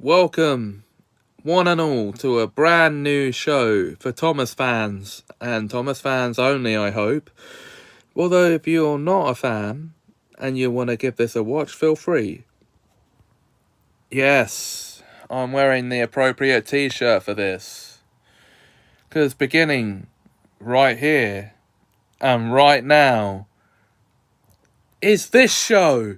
Welcome, one and all, to a brand new show for Thomas fans, and Thomas fans only, I hope. Although, if you're not a fan and you want to give this a watch, feel free. Yes, I'm wearing the appropriate t-shirt for this. Because beginning right here and right now is this show.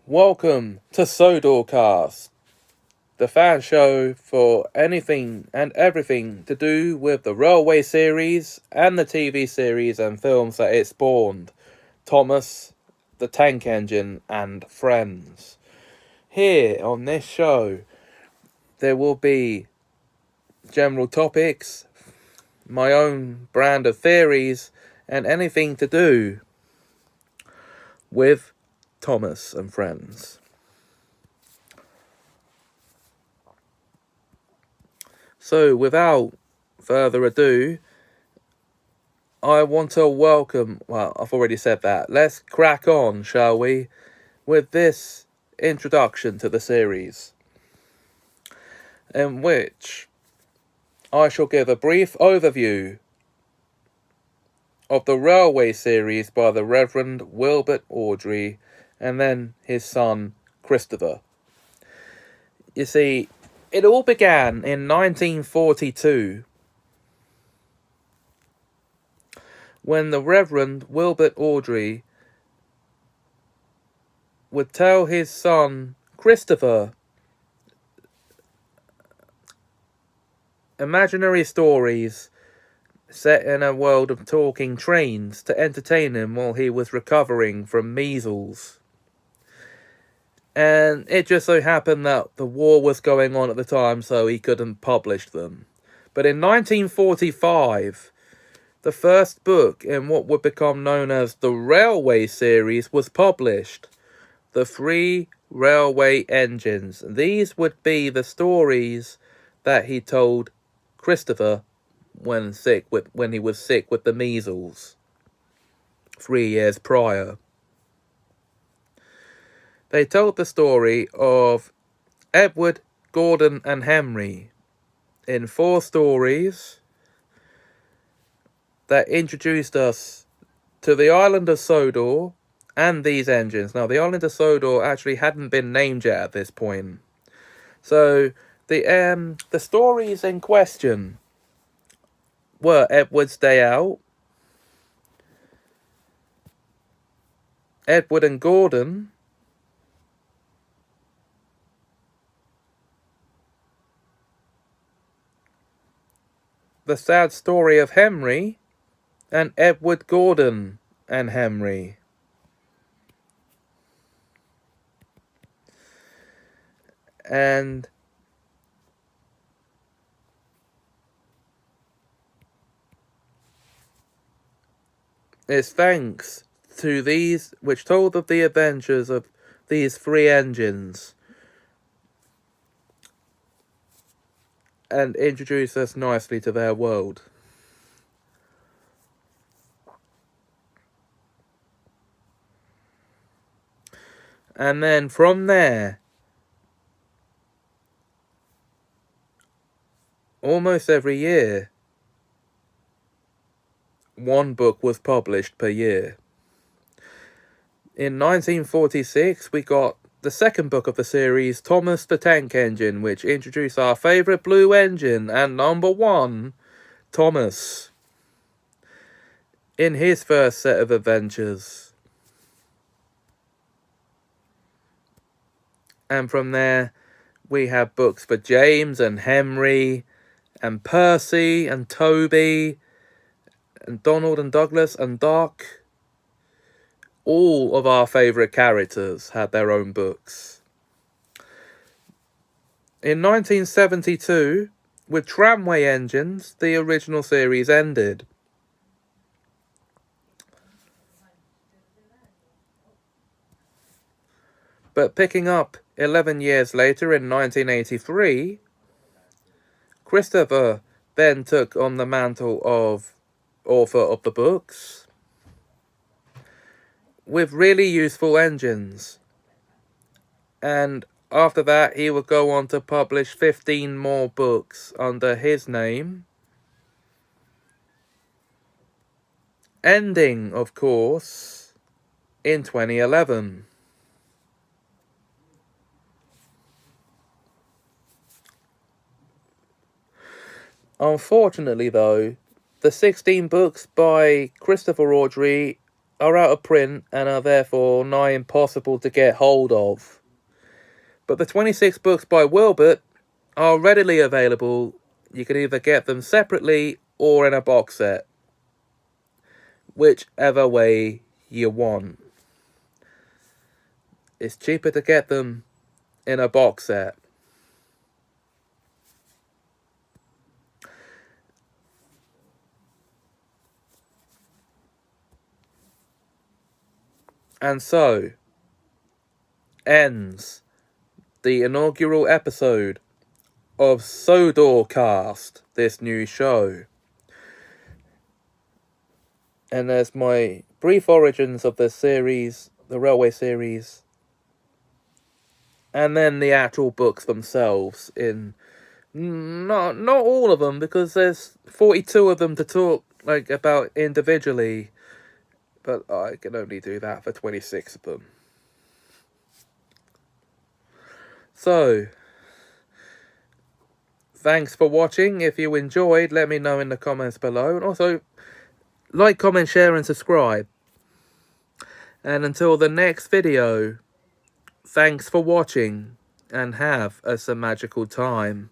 Welcome to Sodorcast, the fan show for anything and everything to do with the Railway series and the TV series and films that it spawned. Thomas, the Tank Engine, and friends. Here on this show, there will be general topics, my own brand of theories, and anything to do with Thomas and friends. So, without further ado, I want to welcome, well, I've already said that. Let's crack on, shall we, with this introduction to the series, in which I shall give a brief overview of the Railway series by the Reverend Wilbert Awdry and then his son Christopher. You see, it all began in 1942 when the Reverend Wilbert Awdry would tell his son Christopher imaginary stories set in a world of talking trains to entertain him while he was recovering from measles. And it just so happened that the war was going on at the time, so he couldn't publish them. But in 1945, the first book in what would become known as the Railway series was published. The 3 Railway Engines. These would be the stories that he told Christopher when he was sick with the measles 3 years prior. They told the story of Edward, Gordon, and Henry in 4 stories that introduced us to the island of Sodor and these engines. Now, the island of Sodor actually hadn't been named yet at this point. So, the stories in question were Edward's Day Out, Edward and Gordon, The Sad Story of Henry, and Edward, Gordon, and Henry. And it's thanks to these, which told of the adventures of these 3 engines and introduced us nicely to their world. And then from there, almost every year, 1 book was published per year. In 1946, we got the second book of the series, Thomas the Tank Engine, which introduced our favourite blue engine and number 1, Thomas. in his first set of adventures. And from there, we have books for James and Henry and Percy and Toby and Donald and Douglas and Doc. All of our favourite characters had their own books. In 1972, with tramway engines, the original series ended. But picking up 11 years later in 1983, Christopher then took on the mantle of author of the books with really useful engines. And after that, he would go on to publish 15 more books under his name. Ending, of course, in 2011. Unfortunately, though, the 16 books by Christopher Awdry are out of print and are therefore nigh impossible to get hold of. But the 26 books by Wilbert are readily available. You can either get them separately or in a box set, whichever way you want. It's cheaper to get them in a box set. And so ends the inaugural episode of Sodorcast, this new show. And there's my brief origins of the series, the Railway series, and then the actual books themselves in not all of them, because there's 42 of them to talk about individually, but I can only do that for 26 of them. So, thanks for watching. If you enjoyed, let me know in the comments below. And also, like, comment, share, and subscribe. And until the next video, thanks for watching, and have a magical time.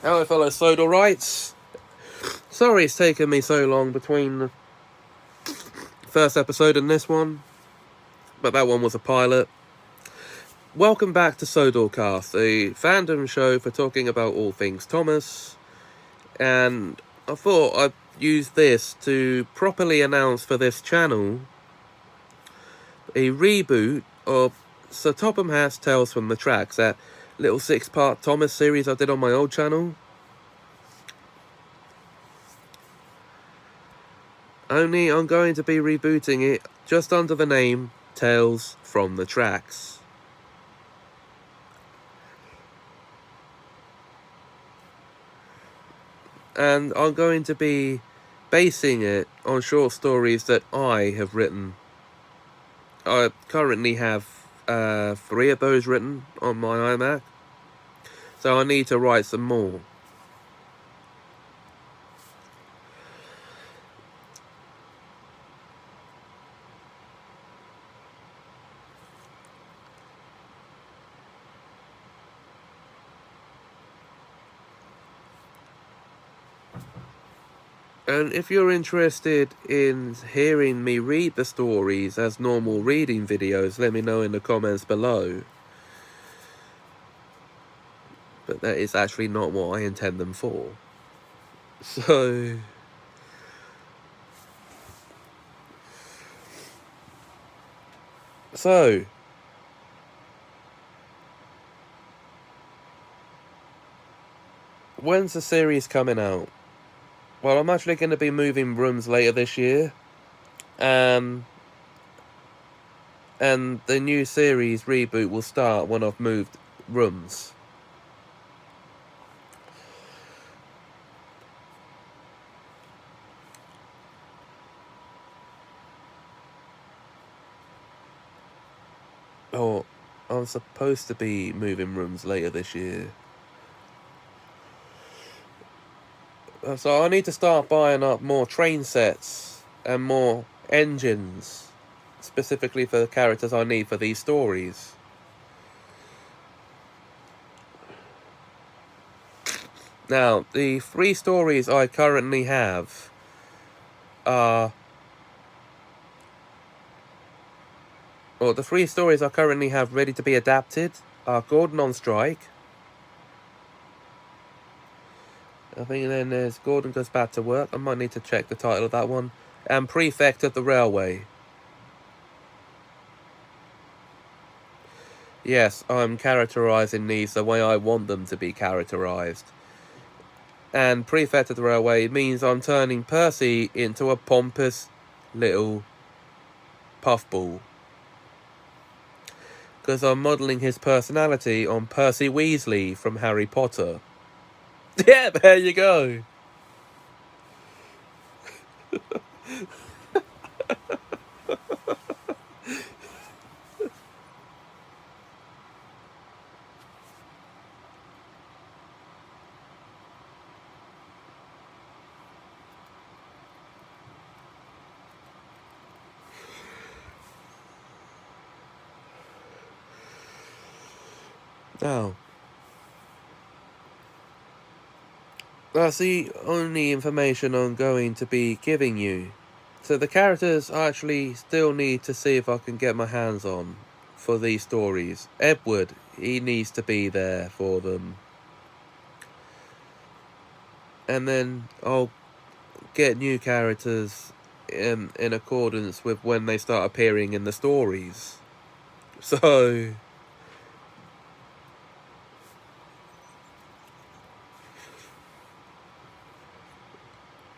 Hello fellow Sodorites. Sorry it's taken me so long between the first episode and this one, but that one was a pilot. Welcome back to Sodorcast, a fandom show for talking about all things Thomas, and I thought I'd use this to properly announce for this channel a reboot of Sir Topham Hatt's Tales from the Tracks, that little 6-part Thomas series I did on my old channel. Only I'm going to be rebooting it just under the name Tales from the Tracks. And I'm going to be basing it on short stories that I have written. I currently have 3 of those written on my iMac, so I need to write some more. And if you're interested in hearing me read the stories as normal reading videos, let me know in the comments below. that it's actually not what I intend them for. So when's the series coming out? Well, I'm actually going to be moving rooms later this year. And the new series reboot will start when I've moved rooms. Oh, I'm supposed to be moving rooms later this year. So I need to start buying up more train sets and more engines, specifically for the characters I need for these stories. Now, the 3 stories I currently have are... Well, the 3 stories I currently have ready to be adapted are Gordon on Strike. I think then there's Gordon Goes Back to Work. I might need to check the title of that one. And Prefect of the Railway. Yes, I'm characterising these the way I want them to be characterised. And Prefect of the Railway means I'm turning Percy into a pompous little puffball. Because I'm modelling his personality on Percy Weasley from Harry Potter. Yeah, there you go. Now, that's the only information I'm going to be giving you. So the characters I actually still need to see if I can get my hands on for these stories. Edward, he needs to be there for them. And then I'll get new characters in accordance with when they start appearing in the stories. So...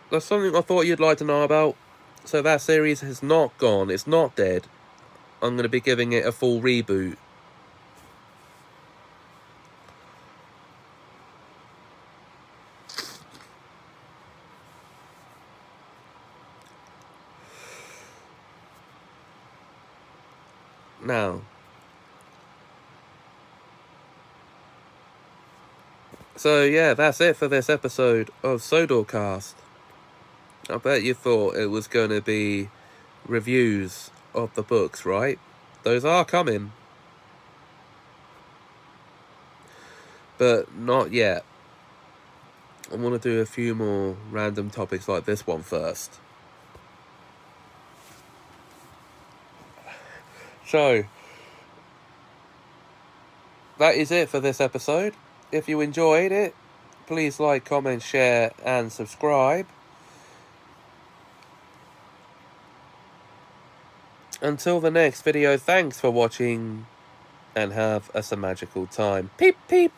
that's something I thought you'd like to know about. So that series has not gone. It's not dead. I'm going to be giving it a full reboot. Now. So yeah, that's it for this episode of Sodorcast. I bet you thought it was going to be reviews of the books, right? Those are coming. But not yet. I want to do a few more random topics like this one first. So, that is it for this episode. If you enjoyed it, please like, comment, share, and subscribe. Until the next video, thanks for watching, and have a magical time. Peep, peep!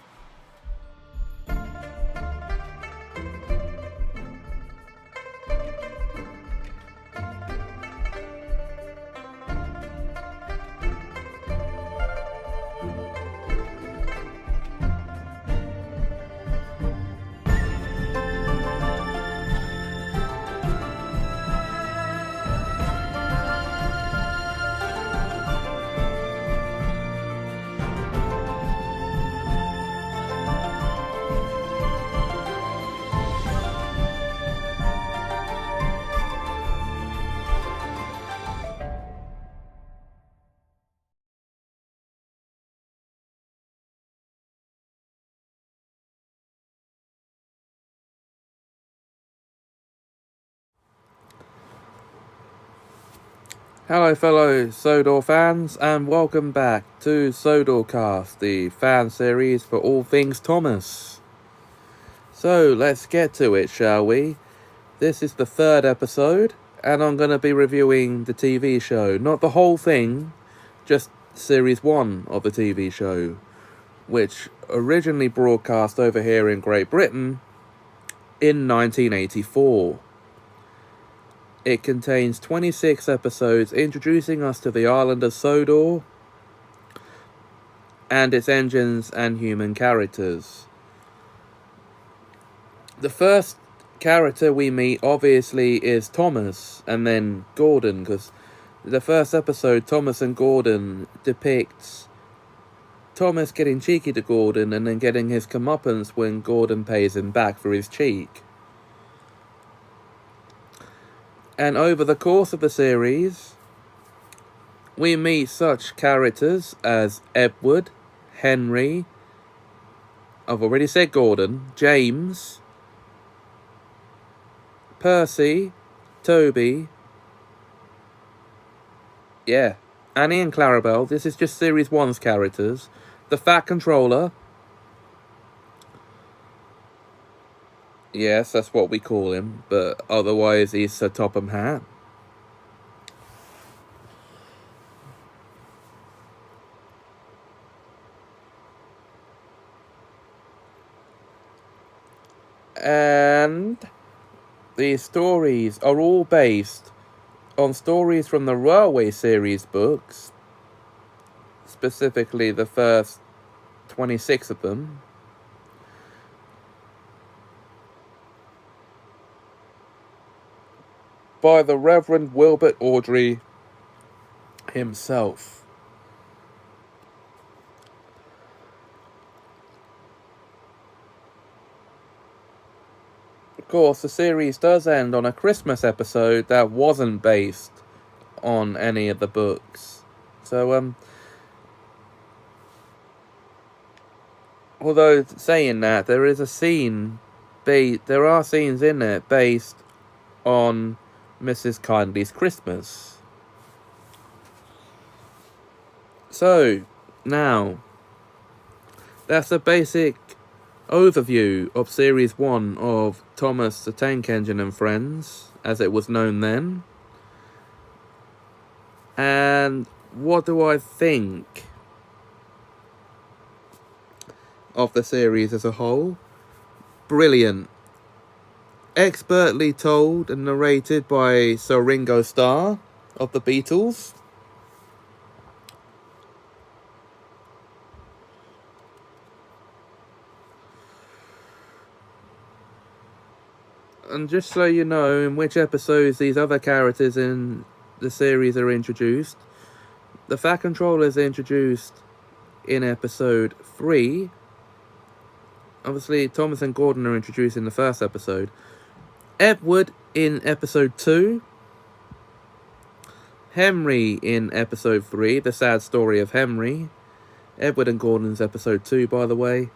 Hello fellow Sodor fans, and welcome back to Sodorcast, the fan series for all things Thomas. So let's get to it, shall we? This is the third episode, and I'm going to be reviewing the TV show. Not the whole thing, just series 1 of the TV show, which originally broadcast over here in Great Britain in 1984. It contains 26 episodes introducing us to the island of Sodor and its engines and human characters. The first character we meet obviously is Thomas and then Gordon, because the first episode, Thomas and Gordon, depicts Thomas getting cheeky to Gordon and then getting his comeuppance when Gordon pays him back for his cheek. And over the course of the series, we meet such characters as Edward, Henry, I've already said Gordon, James, Percy, Toby, Annie and Clarabelle. This is just Series 1's characters. The Fat Controller. Yes, that's what we call him, but otherwise he's Sir Topham Hatt. And these stories are all based on stories from the Railway series books, specifically the first 26 of them. By the Reverend Wilbert Awdry himself. Of course, the series does end on a Christmas episode that wasn't based on any of the books. So, although saying that, there is a scene, there are scenes in it based on Mrs. Kindly's Christmas. So, now, that's a basic overview of Series 1 of Thomas the Tank Engine and Friends, as it was known then. And what do I think of the series as a whole? Brilliant. Expertly told and narrated by Sir Ringo Starr of the Beatles. And just so you know in which episodes these other characters in the series are introduced, the Fat Controller is introduced in episode 3. Obviously, Thomas and Gordon are introduced in the first episode. Edward in episode 2. Henry in episode 3, The Sad Story of Henry. Edward and Gordon's episode 2, by the way.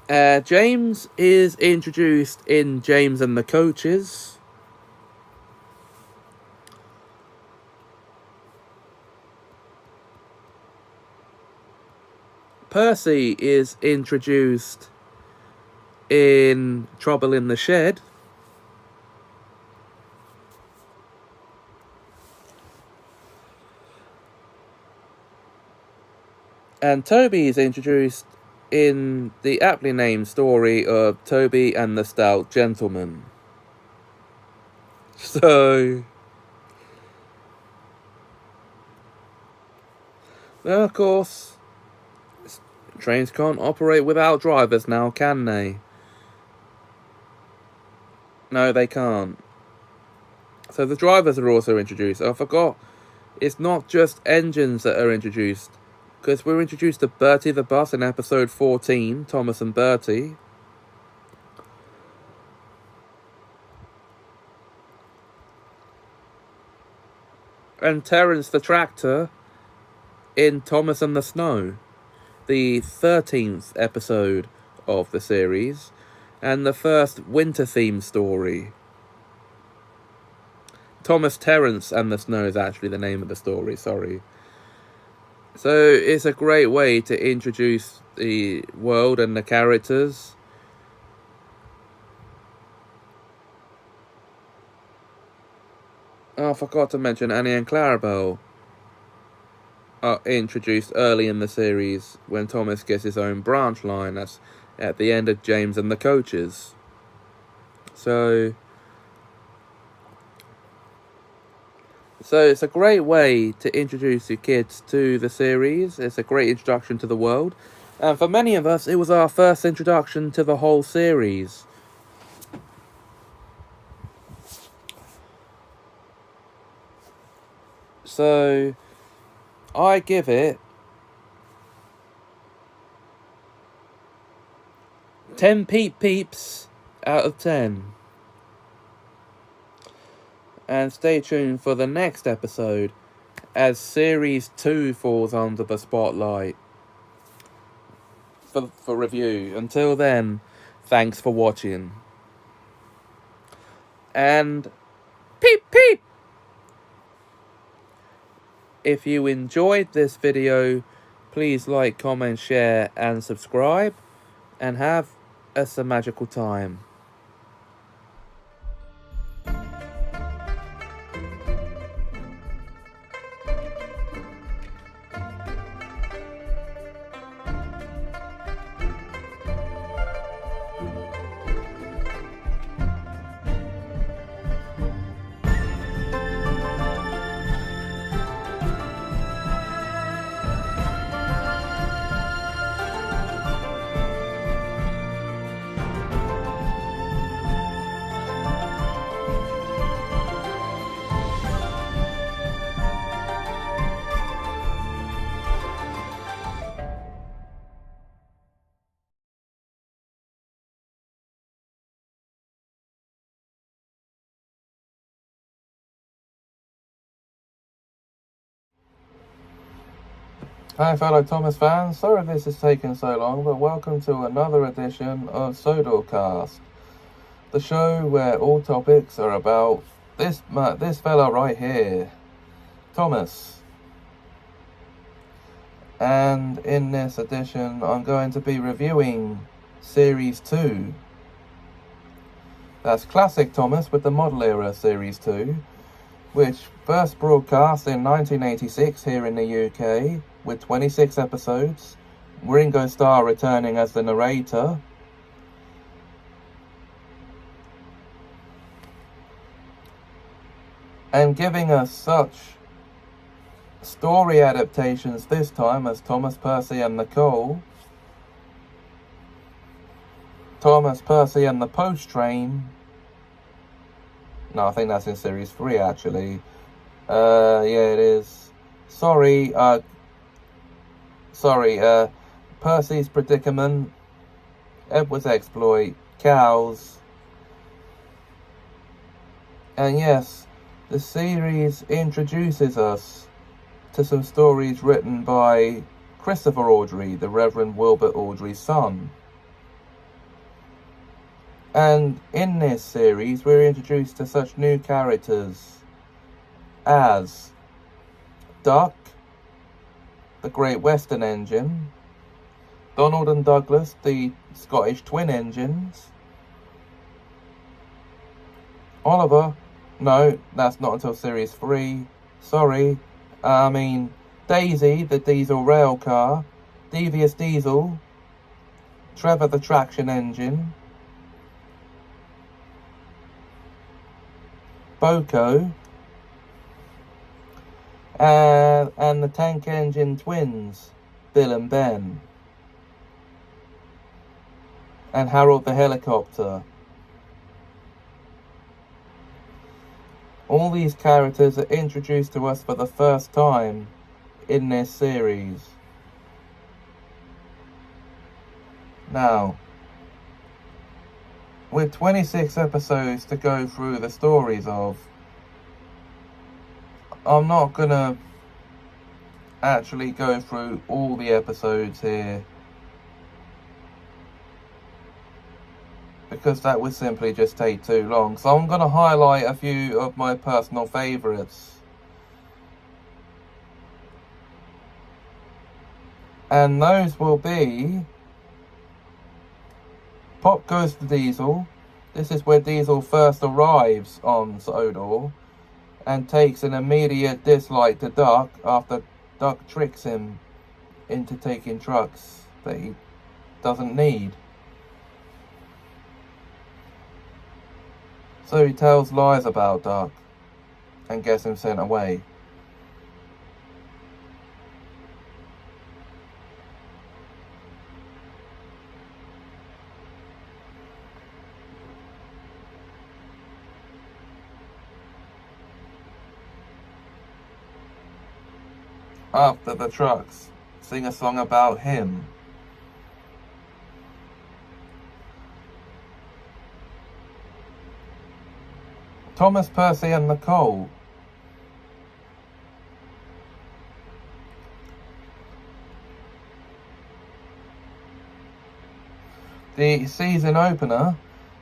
James is introduced in James and the Coaches. Percy is introduced in Trouble in the Shed. And Toby is introduced in the aptly named story of Toby and the Stout Gentleman. So, well, of course, trains can't operate without drivers now, can they? No, they can't. So the drivers are also introduced. I forgot, it's not just engines that are introduced, because we're introduced to Bertie the Bus in episode 14, Thomas and Bertie. And Terence the Tractor in Thomas and the Snow, the 13th episode of the series, and the first winter theme story. Thomas Terrence and the Snow is actually the name of the story, sorry. So it's a great way to introduce the world and the characters. Oh, I forgot to mention Annie and Clarabelle are introduced early in the series when Thomas gets his own branch line. That's at the end of James and the Coaches. So it's a great way to introduce your kids to the series. It's a great introduction to the world. And for many of us, it was our first introduction to the whole series. So I give it 10 peeps out of 10. And stay tuned for the next episode as Series 2 falls under the spotlight for review. Until then, thanks for watching. And peep peep! If you enjoyed this video, please like, comment, share and subscribe. And have a magical time. Hi fellow Thomas fans, sorry this has taken so long, but welcome to another edition of Sodorcast, the show where all topics are about this fella right here, Thomas. And in this edition, I'm going to be reviewing Series 2. That's Classic Thomas with the Model Era Series 2, which first broadcast in 1986 here in the UK, with 26 episodes, Ringo Starr returning as the narrator. And giving us such story adaptations this time as Thomas, Percy and Nicole, Thomas, Percy and the Post Train. No, I think that's in Series 3 actually. Yeah, it is. Sorry, Percy's Predicament, Edward's Exploit, Cows. And yes, the series introduces us to some stories written by Christopher Awdry, the Reverend Wilbert Awdry's son. And in this series, we're introduced to such new characters as Duck, the Great Western Engine, Donald and Douglas, the Scottish Twin Engines, Oliver, no, that's not until Series 3, sorry, Daisy, the Diesel Rail Car, Devious Diesel, Trevor the Traction Engine, Boko, and the Tank Engine Twins, Bill and Ben, and Harold the Helicopter. All these characters are introduced to us for the first time in this series. Now, with 26 episodes to go through the stories of, I'm not gonna actually go through all the episodes here, because that would simply just take too long. So I'm going to highlight a few of my personal favourites. And those will be Pop Goes to Diesel. This is where Diesel first arrives on Sodor and takes an immediate dislike to Duck after Duck tricks him into taking trucks that he doesn't need. So he tells lies about Duck and gets him sent away. After the trucks sing a song about him. Thomas, Percy and Nicole. The season opener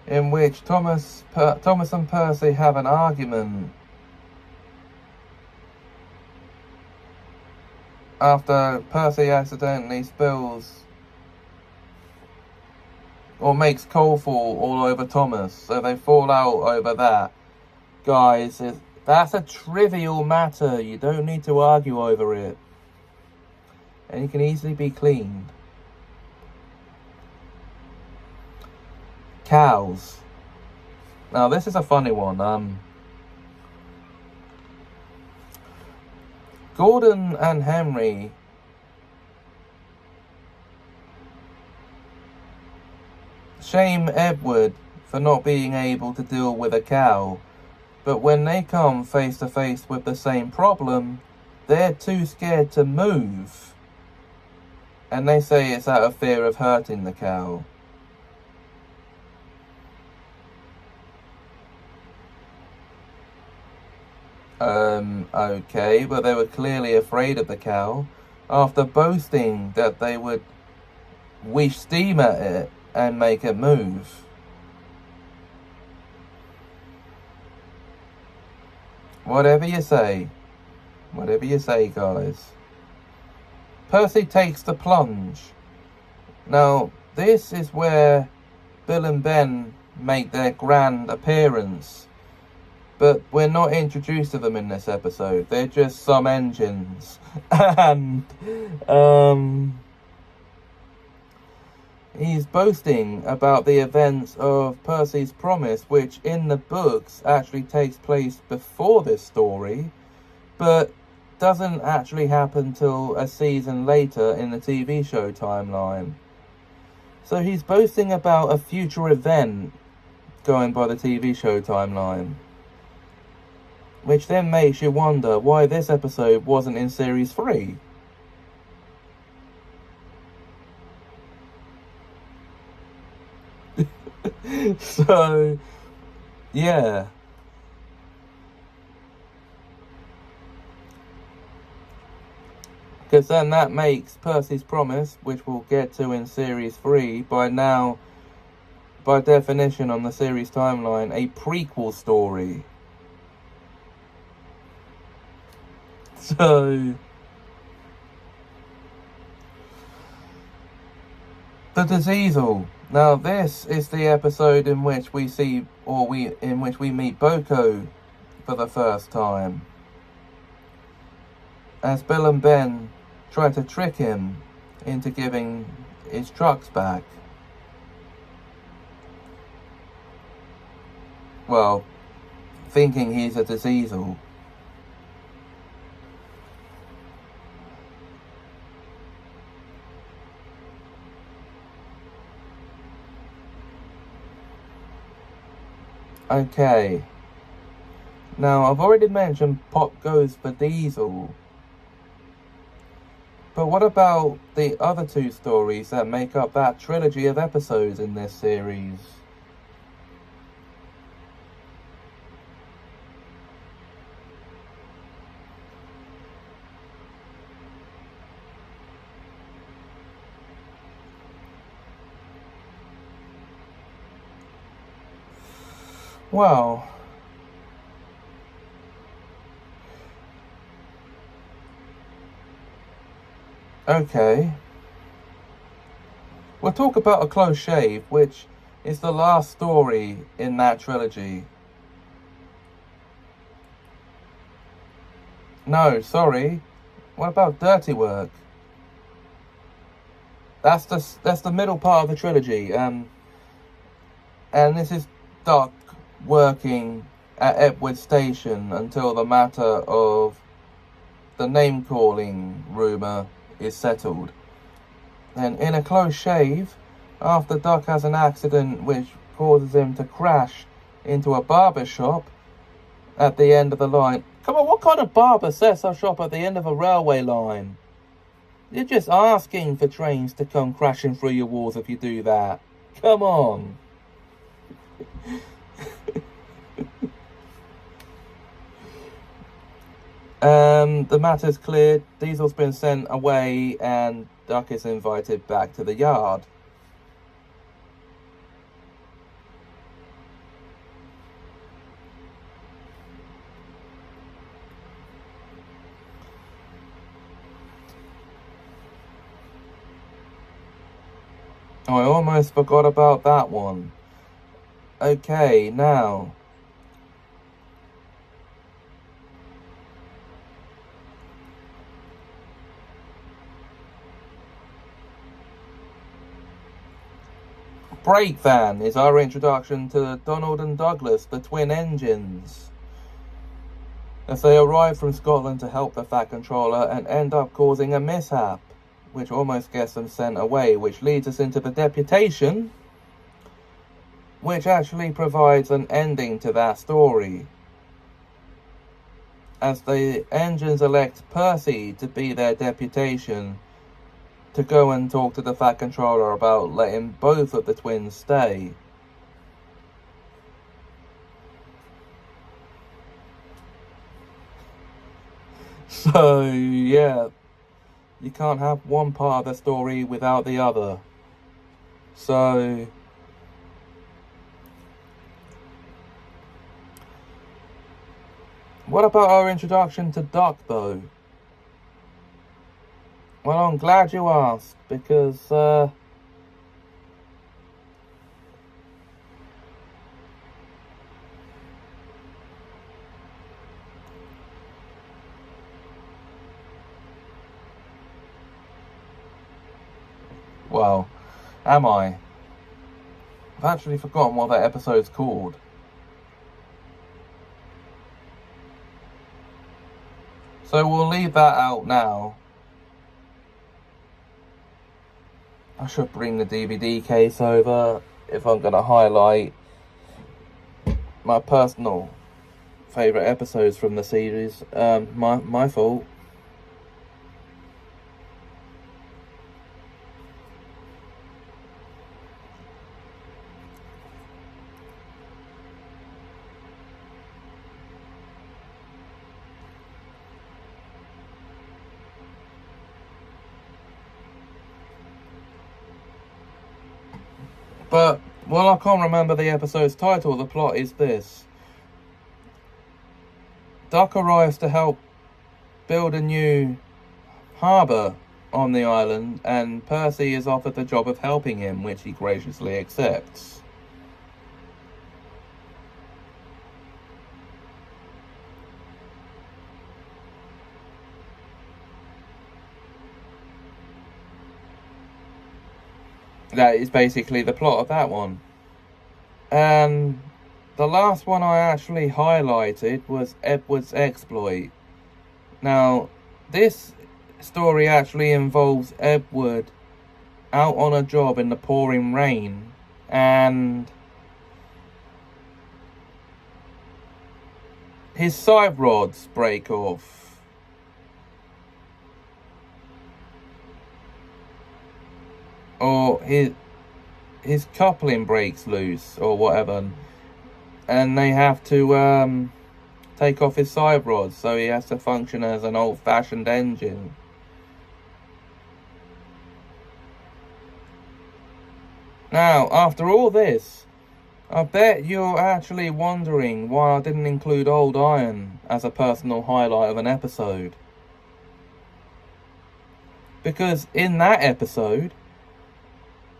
in which Thomas and Percy have an argument after Percy accidentally spills or makes coal fall all over Thomas, so they fall out over that. Guys, that's a trivial matter. You don't need to argue over it. And it can easily be cleaned. Cows. Now, this is a funny one. Gordon and Henry shame Edward for not being able to deal with a cow. But when they come face to face with the same problem, they're too scared to move. And they say it's out of fear of hurting the cow. Okay, but they were clearly afraid of the cow after boasting that they would wish steam at it and make it move. Whatever you say, guys. Percy takes the plunge. Now, this is where Bill and Ben make their grand appearance. But we're not introduced to them in this episode. They're just some engines. And, he's boasting about the events of Percy's Promise, which in the books actually takes place before this story, but doesn't actually happen till a season later in the TV show timeline. So he's boasting about a future event going by the TV show timeline, which then makes you wonder why this episode wasn't in Series 3. So, yeah. Because then that makes Percy's Promise, which we'll get to in Series 3, by definition on the series timeline, a prequel story. So, the Diesel. Now, this is the episode in which we meet Boko for the first time, as Bill and Ben try to trick him into giving his trucks back. Well, thinking he's a Diesel. Okay. Now, I've already mentioned Pop Goes for Diesel. But what about the other two stories that make up that trilogy of episodes in this series? Well, okay. We'll talk about A Close Shave, which is the last story in that trilogy. No, sorry. What about Dirty Work? That's the middle part of the trilogy. And this is Doc working at Epwood Station until the matter of the name-calling rumour is settled. And in A Close Shave, after Doc has an accident which causes him to crash into a barber shop at the end of the line. Come on, what kind of barber sets a shop at the end of a railway line? You're just asking for trains to come crashing through your walls if you do that. Come on. The matter's cleared, Diesel's been sent away, and Duck is invited back to the yard. Oh, I almost forgot about that one. Okay, now. Brake Van is our introduction to Donald and Douglas, the twin engines, as they arrive from Scotland to help the Fat Controller and end up causing a mishap, which almost gets them sent away, which leads us into the deputation, which actually provides an ending to that story, as the engines elect Percy to be their deputation to go and talk to the Fat Controller about letting both of the twins stay. So, yeah, you can't have one part of the story without the other. So, what about our introduction to Doc, though? Well, I'm glad you asked, because, well, am I? I've actually forgotten what that episode's called. So we'll leave that out now. I should bring the DVD case over if I'm going to highlight my personal favourite episodes from the series. My fault. But, well, I can't remember the episode's title. The plot is this. Doc arrives to help build a new harbour on the island, and Percy is offered the job of helping him, which he graciously accepts. That is basically the plot of that one. And the last one I actually highlighted was Edward's Exploit. Now, this story actually involves Edward out on a job in the pouring rain, and his side rods break off. Or his coupling breaks loose, or whatever, and they have to take off his side rods, so he has to function as an old-fashioned engine. Now, after all this, I bet you're actually wondering why I didn't include Old Iron as a personal highlight of an episode. Because in that episode,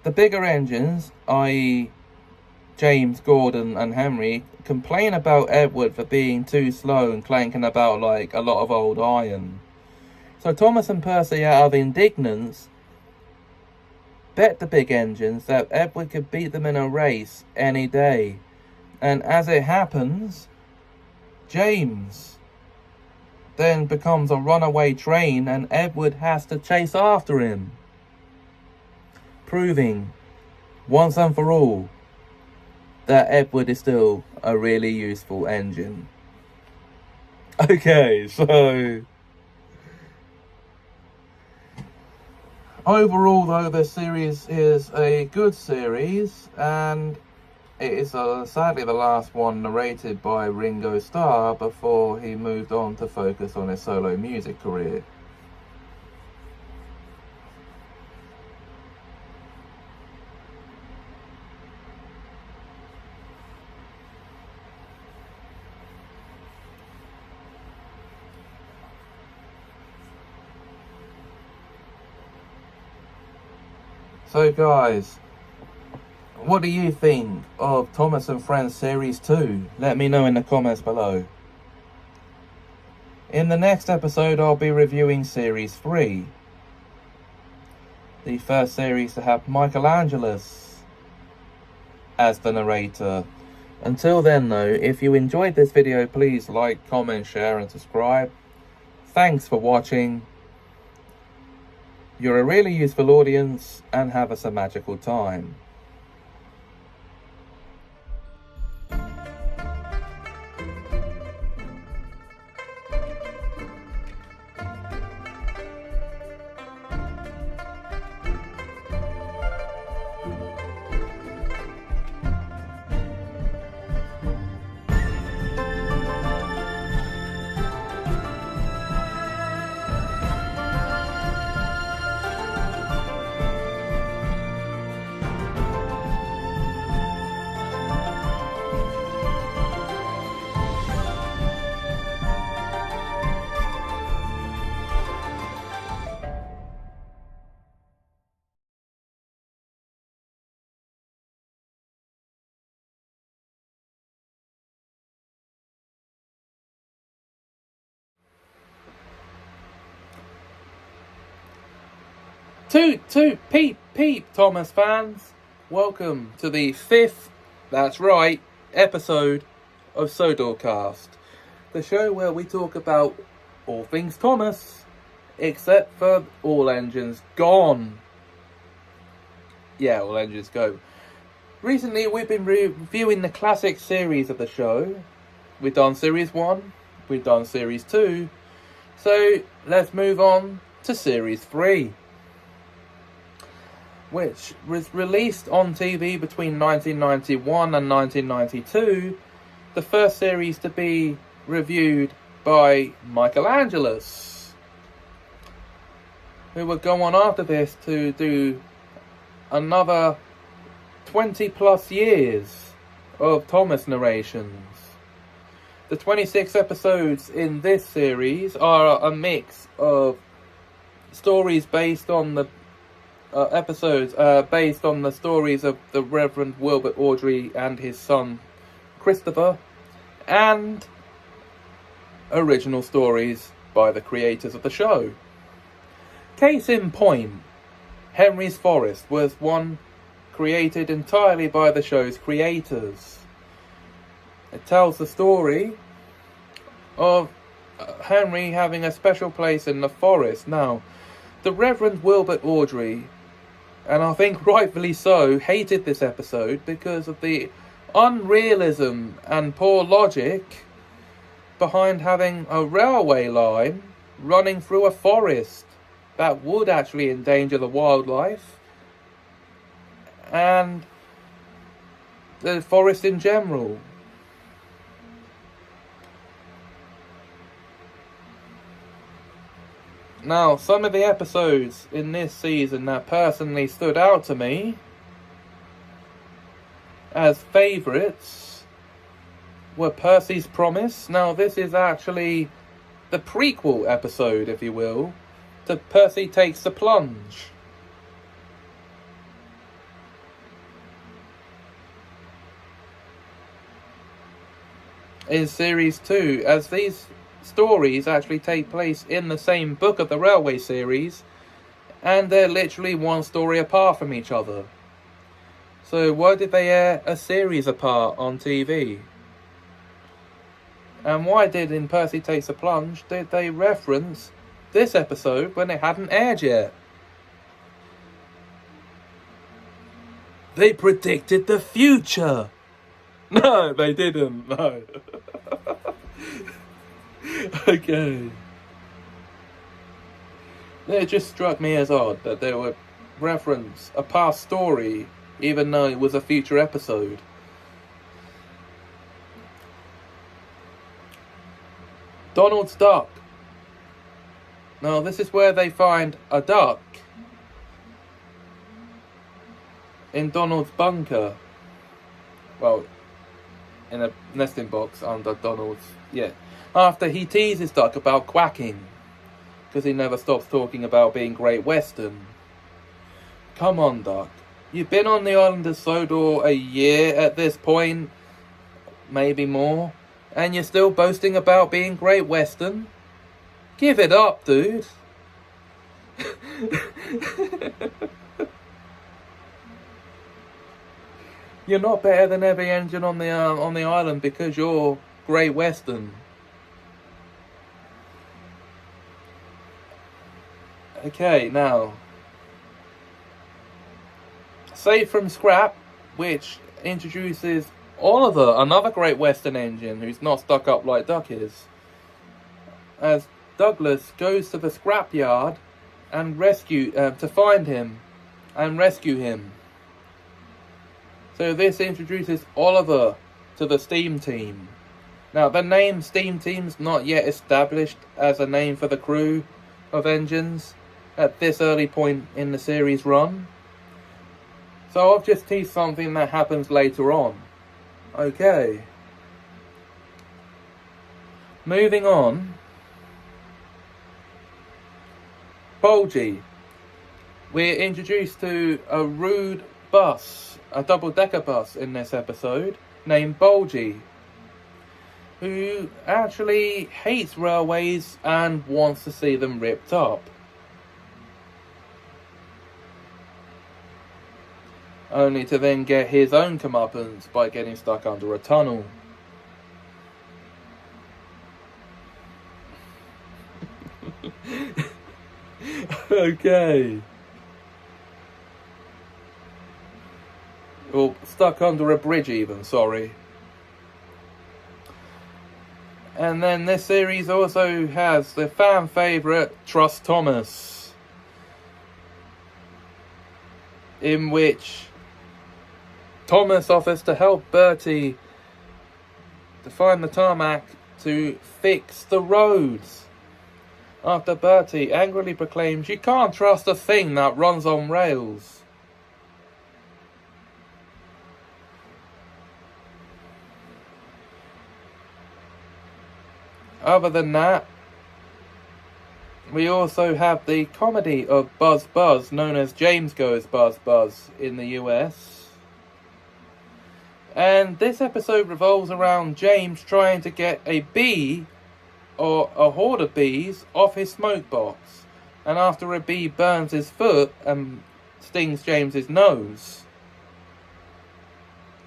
the bigger engines, i.e. James, Gordon and Henry, complain about Edward for being too slow and clanking about like a lot of old iron. So Thomas and Percy, out of indignance, bet the big engines that Edward could beat them in a race any day. And as it happens, James then becomes a runaway train and Edward has to chase after him, proving once and for all that Edward is still a really useful engine. Okay, so overall, though, this series is a good series, and it is sadly the last one narrated by Ringo Starr before he moved on to focus on his solo music career. So guys, what do you think of Thomas and Friends Series 2? Let me know in the comments below. In the next episode, I'll be reviewing Series 3. The first series to have Michelangelos as the narrator. Until then though, if you enjoyed this video, please like, comment, share and subscribe. Thanks for watching. You're a really useful audience, and have us a magical time. Toot, peep, Thomas fans. Welcome to the 5th, that's right, episode of Sodorcast. The show where we talk about all things Thomas, except for All Engines Gone. Yeah, All Engines Go. Recently, we've been reviewing the classic series of the show. We've done Series 1, we've done Series 2. So, let's move on to Series 3. Which was released on TV between 1991 and 1992, the first series to be reviewed by Michelangelos, who would go on after this to do another 20 plus years of Thomas narrations. The 26 episodes in this series are a mix of stories based on the episodes based on the stories of the Reverend Wilbert Awdry and his son Christopher, and original stories by the creators of the show. Case in point, Henry's Forest was one created entirely by the show's creators. It tells the story of Henry having a special place in the forest. Now, the Reverend Wilbert Awdry, and I think rightfully so, hated this episode because of the unrealism and poor logic behind having a railway line running through a forest that would actually endanger the wildlife and the forest in general. Now, some of the episodes in this season that personally stood out to me as favourites were Percy's Promise. Now, this is actually the prequel episode, if you will, to Percy Takes the Plunge. In Series 2, as these stories actually take place in the same book of the Railway series, and they're literally one story apart from each other. So why did they air a series apart on TV? And why did in Percy Takes the Plunge did they reference this episode when it hadn't aired yet? They predicted the future! No, they didn't, no. Okay. It just struck me as odd that they would reference a past story even though it was a future episode. Donald's duck. Now, this is where they find a duck in Donald's bunker. Well, in a nesting box under Donald's, after he teases Duck about quacking, because he never stops talking about being Great Western. Come on, Duck. You've been on the island of Sodor a year at this point, maybe more, and you're still boasting about being Great Western? Give it up, dude. You're not better than every engine on the island because you're Great Western. Okay, now, Save from Scrap, which introduces Oliver, another Great Western engine who's not stuck up like Duck is, as Douglas goes to the scrapyard and to find him and rescue him. So this introduces Oliver to the Steam Team. Now, the name Steam Team's not yet established as a name for the crew of engines at this early point in the series run. So I've just teased something that happens later on. Okay. Moving on. Bulgy. We're introduced to a rude bus, a double-decker bus in this episode, named Bulgy, who actually hates railways and wants to see them ripped up. Only to then get his own comeuppance by getting stuck under a tunnel. Okay. Well, stuck under a bridge even, sorry. And then this series also has the fan favourite Trust Thomas, in which Thomas offers to help Bertie to find the tarmac to fix the roads, after Bertie angrily proclaims you can't trust a thing that runs on rails. Other than that, we also have the comedy of Buzz Buzz, known as James Goes Buzz Buzz in the US. And this episode revolves around James trying to get a bee, or a horde of bees, off his smoke box. And after a bee burns his foot and stings James's nose.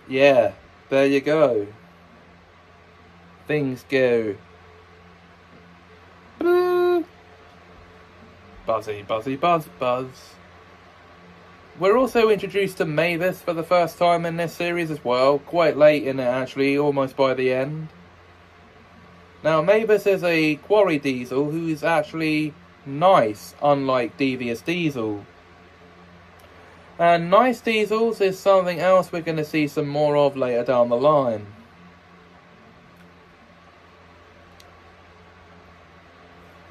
Yeah, there you go. Things go buzzy, buzzy, buzz, buzz. We're also introduced to Mavis for the first time in this series as well. Quite late in it, actually, almost by the end. Now, Mavis is a quarry diesel who is actually nice, unlike Devious Diesel. And nice diesels is something else we're going to see some more of later down the line.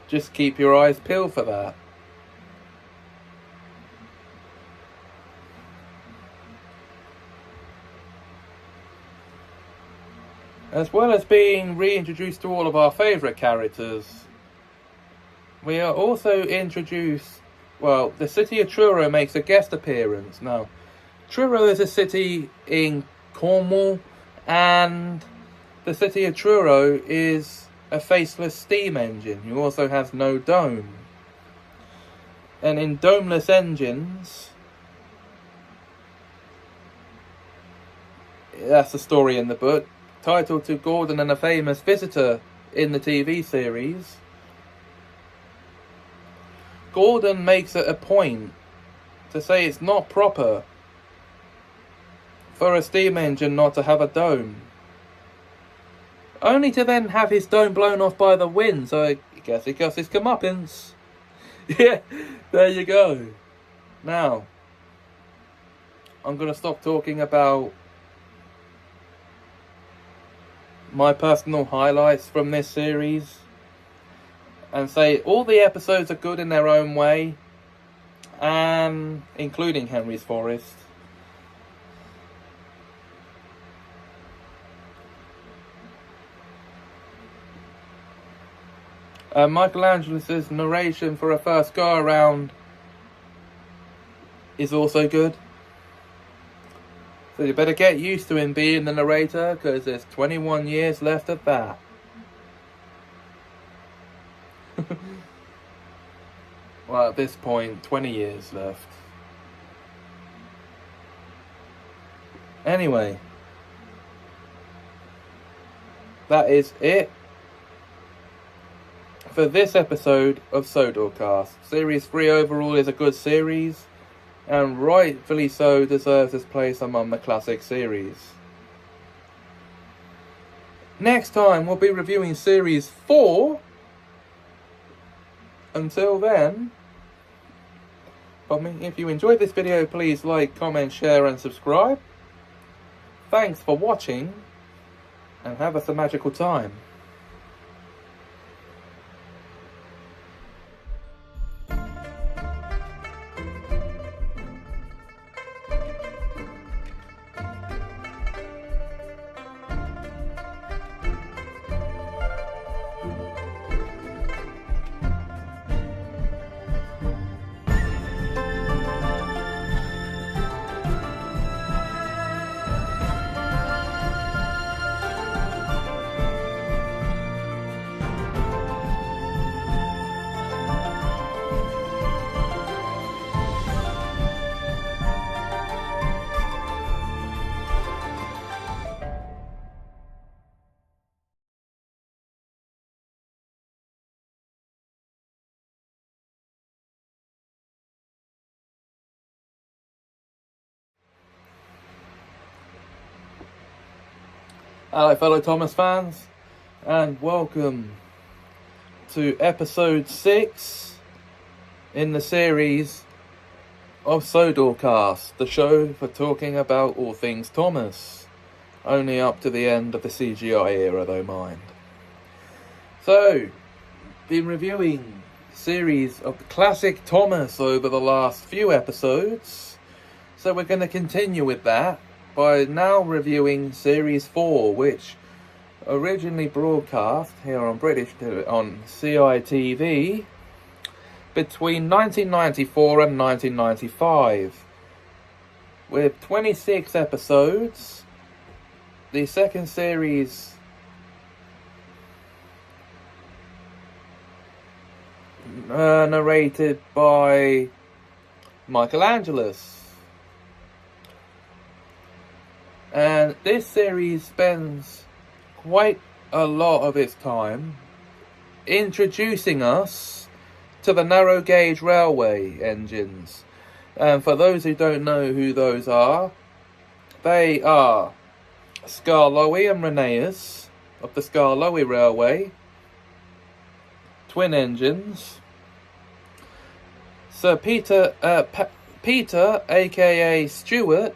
Just keep your eyes peeled for that. As well as being reintroduced to all of our favourite characters, we are also introduced, well, the city of Truro makes a guest appearance. Now, Truro is a city in Cornwall, and the city of Truro is a faceless steam engine who also has no dome. And in domeless engines, that's the story in the book, titled to Gordon and a famous visitor in the TV series. Gordon makes it a point to say it's not proper for a steam engine not to have a dome, only to then have his dome blown off by the wind, so I guess he got his comeuppance. Yeah, there you go. Now, I'm going to stop talking about my personal highlights from this series and say all the episodes are good in their own way, and including Henry's Forest. Michelangelo's narration for a first go around is also good. So you better get used to him being the narrator, because there's 21 years left of that. Well, at this point, 20 years left. Anyway, that is it for this episode of Sodorcast. Series 3 overall is a good series, and rightfully so deserves its place among the classic series. Next time we'll be reviewing Series 4. Until then, if you enjoyed this video, please like, comment, share and subscribe. Thanks for watching, and have us a magical time. Hello fellow Thomas fans, and welcome to episode 6 in the series of Sodorcast, the show for talking about all things Thomas, only up to the end of the CGI era though, mind. So, been reviewing series of the classic Thomas over the last few episodes, so we're going to continue with that by now reviewing Series 4, which originally broadcast here on CITV between 1994 and 1995. With 26 episodes, the second series narrated by Michelangelo. And this series spends quite a lot of its time introducing us to the narrow gauge railway engines. And for those who don't know who those are, they are Skarloey and Rheneas of the Skarloey Railway, twin engines. Sir Peter, aka Stuart,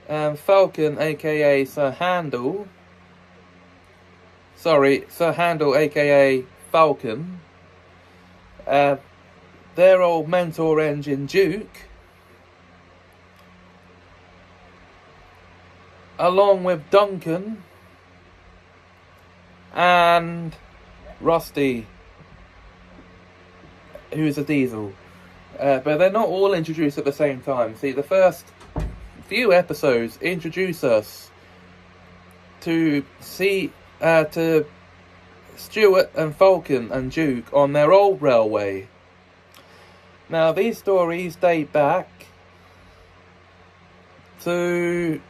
and Falcon, aka Sir Handel, aka Falcon, their old mentor engine Duke, along with Duncan, and Rusty, who's a diesel. But they're not all introduced at the same time. See, the first few episodes introduce us to Stuart and Falcon and Duke on their old railway. Now, these stories date back to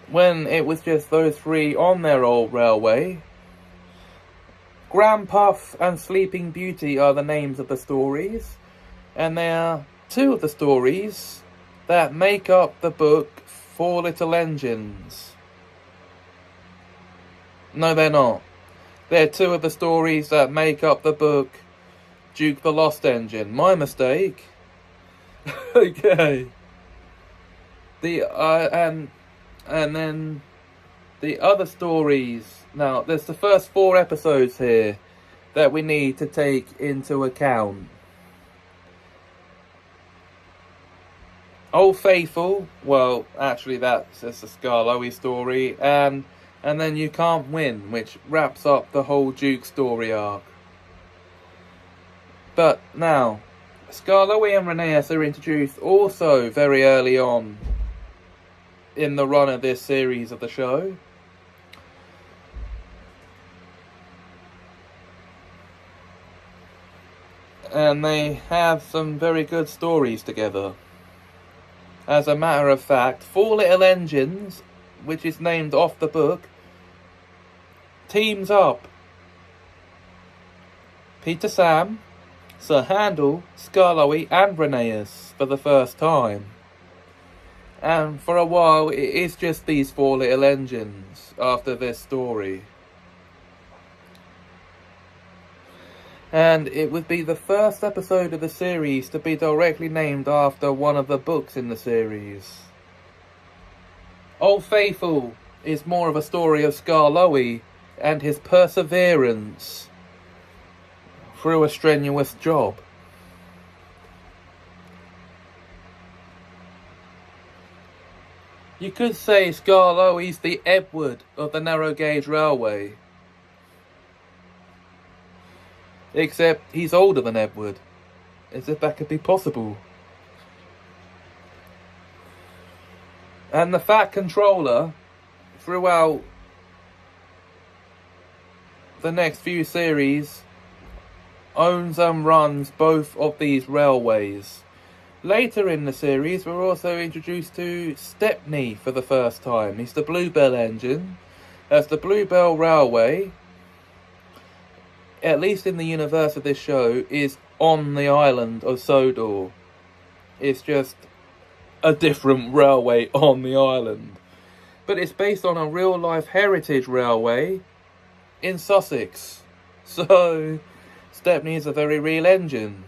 when it was just those three on their old railway. Grandpuff and Sleeping Beauty are the names of the stories, and they are two of the stories that make up the book Four Little Engines. No, they're not. They're two of the stories that make up the book Duke the Lost Engine. My mistake. Okay. And then the other stories. Now, there's the first 4 episodes here that we need to take into account. Old Faithful, well, actually that's just a Scarlowy story, and then You Can't Win, which wraps up the whole Duke story arc. But now, Scarlowy and Rhaenyra are introduced also very early on in the run of this series of the show. And they have some very good stories together. As a matter of fact, Four Little Engines, which is named off the book, teams up Peter Sam, Sir Handel, Scarlowy and Rhaenyra for the first time. And for a while it is just these 4 little engines after this story. And it would be the first episode of the series to be directly named after one of the books in the series. Old Faithful is more of a story of Scarlowy and his perseverance through a strenuous job. You could say Scarlowy's the Edward of the narrow gauge railway. Except he's older than Edward. As if that could be possible. And the Fat Controller, throughout the next few series, owns and runs both of these railways. Later in the series, we're also introduced to Stepney for the first time. He's the Bluebell engine, as the Bluebell Railway, at least in the universe of this show, is on the island of Sodor. It's just a different railway on the island. But it's based on a real-life heritage railway in Sussex. So, Stepney is a very real engine.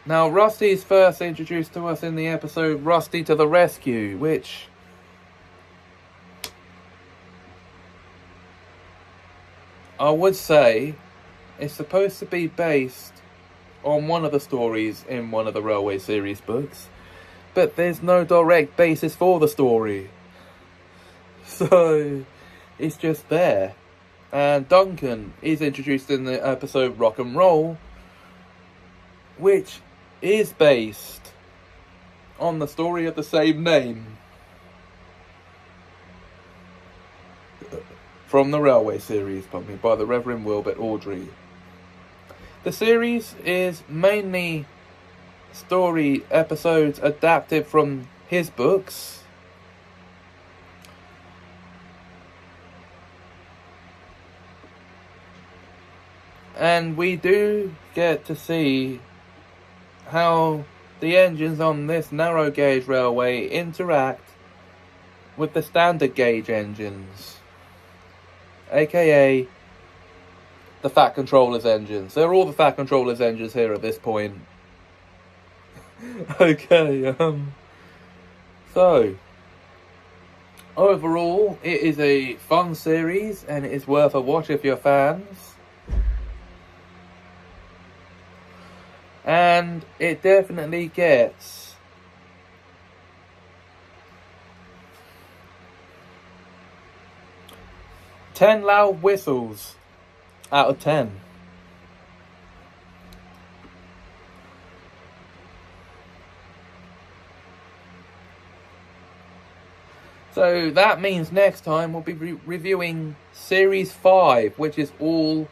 Now, Rusty's first introduced to us in the episode Rusty to the Rescue, which I would say is supposed to be based on one of the stories in one of the Railway series books, but there's no direct basis for the story. So, it's just there. And Duncan is introduced in the episode Rock and Roll, which is based on the story of the same name from the Railway series, by the Reverend Wilbert Awdry. The series is mainly story episodes adapted from his books, and we do get to see how the engines on this narrow gauge railway interact with the standard gauge engines, aka the Fat Controller's engines. They're all the Fat Controller's engines here at this point. Okay, so overall it is a fun series and it is worth a watch if you're fans. And it definitely gets 10 loud whistles out of 10. So that means next time we'll be reviewing Series 5, which is all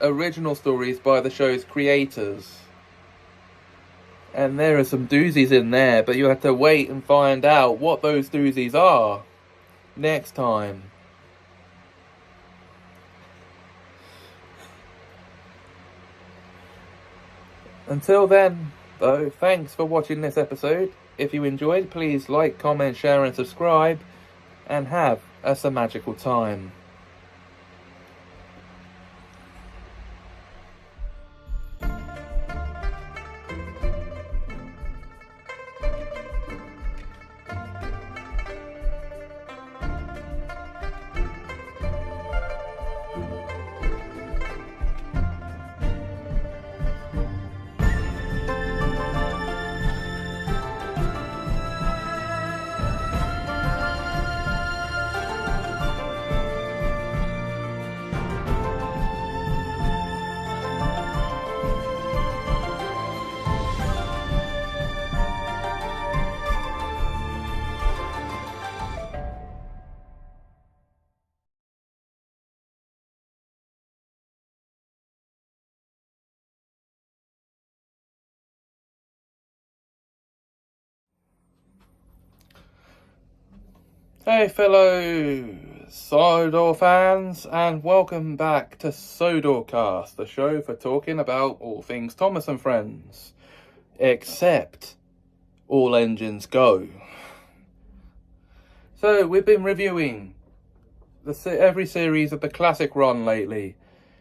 original stories by the show's creators. And there are some doozies in there, but you have to wait and find out what those doozies are next time. Until then, though, thanks for watching this episode. If you enjoyed, please like, comment, share and subscribe, and have a magical time. Hey fellow Sodor fans, and welcome back to Sodorcast, the show for talking about all things Thomas and Friends, except All Engines Go. So we've been reviewing every series of the classic run lately,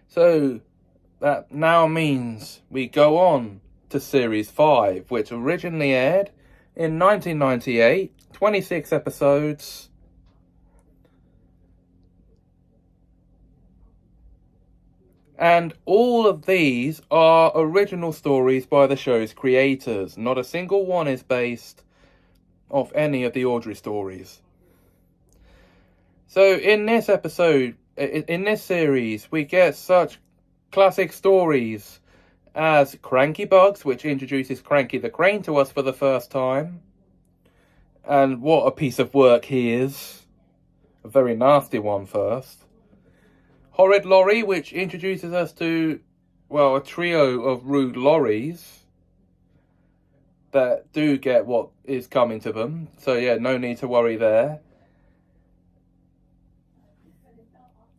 so that now means we go on to Series 5, which originally aired in 1998, 26 episodes. And all of these are original stories by the show's creators. Not a single one is based off any of the Audrey stories. So in this episode, in this series, we get such classic stories as Cranky Bugs, which introduces Cranky the Crane to us for the first time. And what a piece of work he is. A very nasty one first. Horrid Lorry, which introduces us to, well, a trio of rude lorries that do get what is coming to them. So yeah, no need to worry there.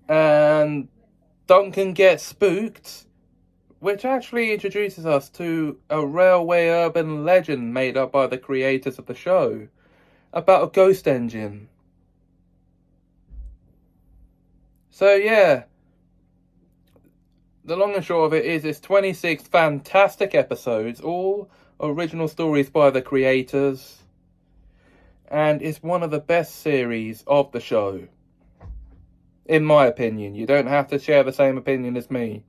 And Duncan Gets Spooked, which actually introduces us to a railway urban legend made up by the creators of the show about a ghost engine. So yeah, the long and short of it is it's 26 fantastic episodes, all original stories by the creators, and it's one of the best series of the show, in my opinion. You don't have to share the same opinion as me.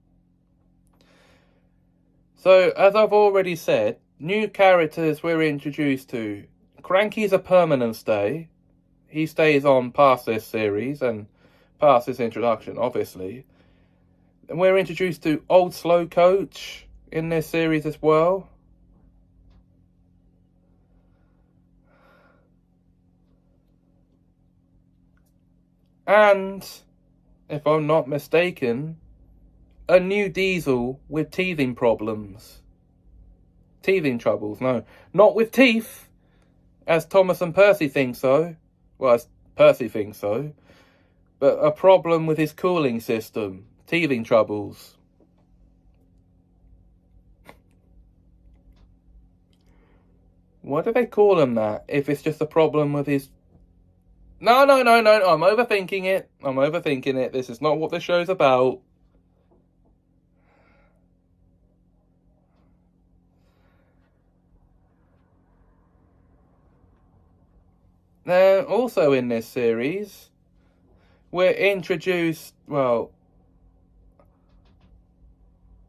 So, as I've already said, new characters we're introduced to. Cranky's a permanent stay. He stays on past this series and past this introduction, obviously. And we're introduced to Old Slow Coach in this series as well. And, if I'm not mistaken, a new Diesel with teething problems. Teething troubles, no. Not with teeth, as Thomas and Percy think so. Well, as Percy thinks so. But a problem with his cooling system. Teething troubles. Why do they call him that if it's just a problem with his... No, I'm overthinking it. This is not what the show's about. Now, also in this series, we're introduced, well,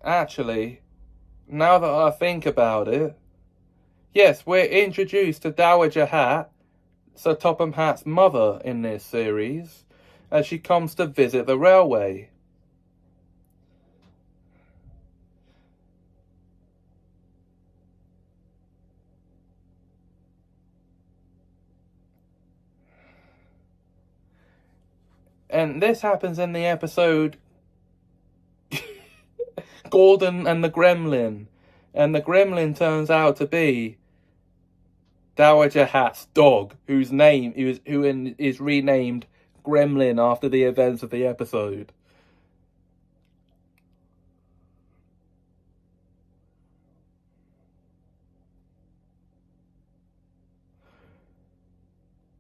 actually, now that I think about it, yes, we're introduced to Dowager Hat, Sir Topham Hatt's mother in this series, as she comes to visit the railway. And this happens in the episode Gordon and the Gremlin. And the Gremlin turns out to be Dowager Hat's dog, who is renamed Gremlin after the events of the episode.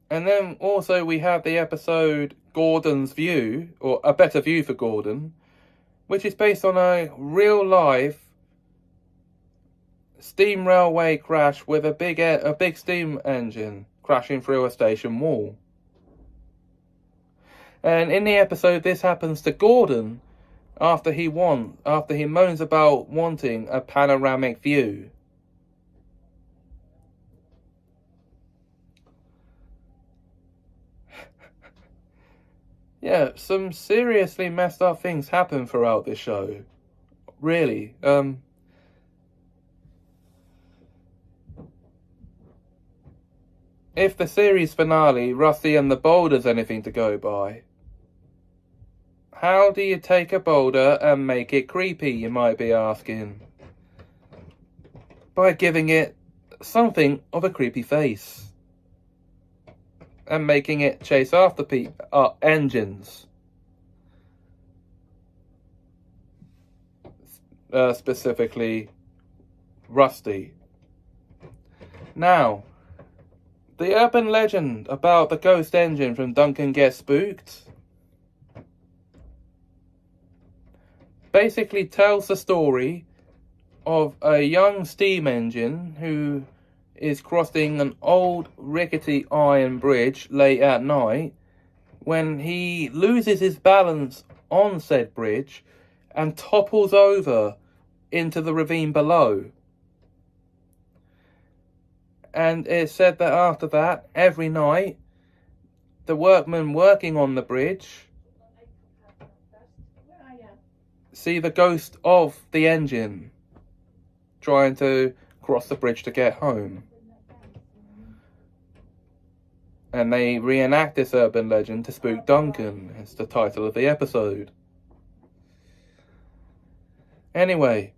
And then also we have the episode Gordon's View, or A Better View for Gordon, which is based on a real-life steam railway crash with a big steam engine crashing through a station wall. And in the episode, this happens to Gordon after he moans about wanting a panoramic view. Yeah, some seriously messed up things happen throughout this show. Really. If the series finale, Rusty and the Boulder's anything to go by, how do you take a boulder and make it creepy, you might be asking? By giving it something of a creepy face. And making it chase after engines. Specifically, Rusty. Now, the urban legend about the ghost engine from Duncan Gets Spooked basically tells the story of a young steam engine who is crossing an old rickety iron bridge late at night when he loses his balance on said bridge and topples over into the ravine below. And it's said that after that, every night, the workmen working on the bridge see the ghost of the engine trying to cross the bridge to get home. And they reenact this urban legend to spook Duncan. It's the title of the episode. Anyway,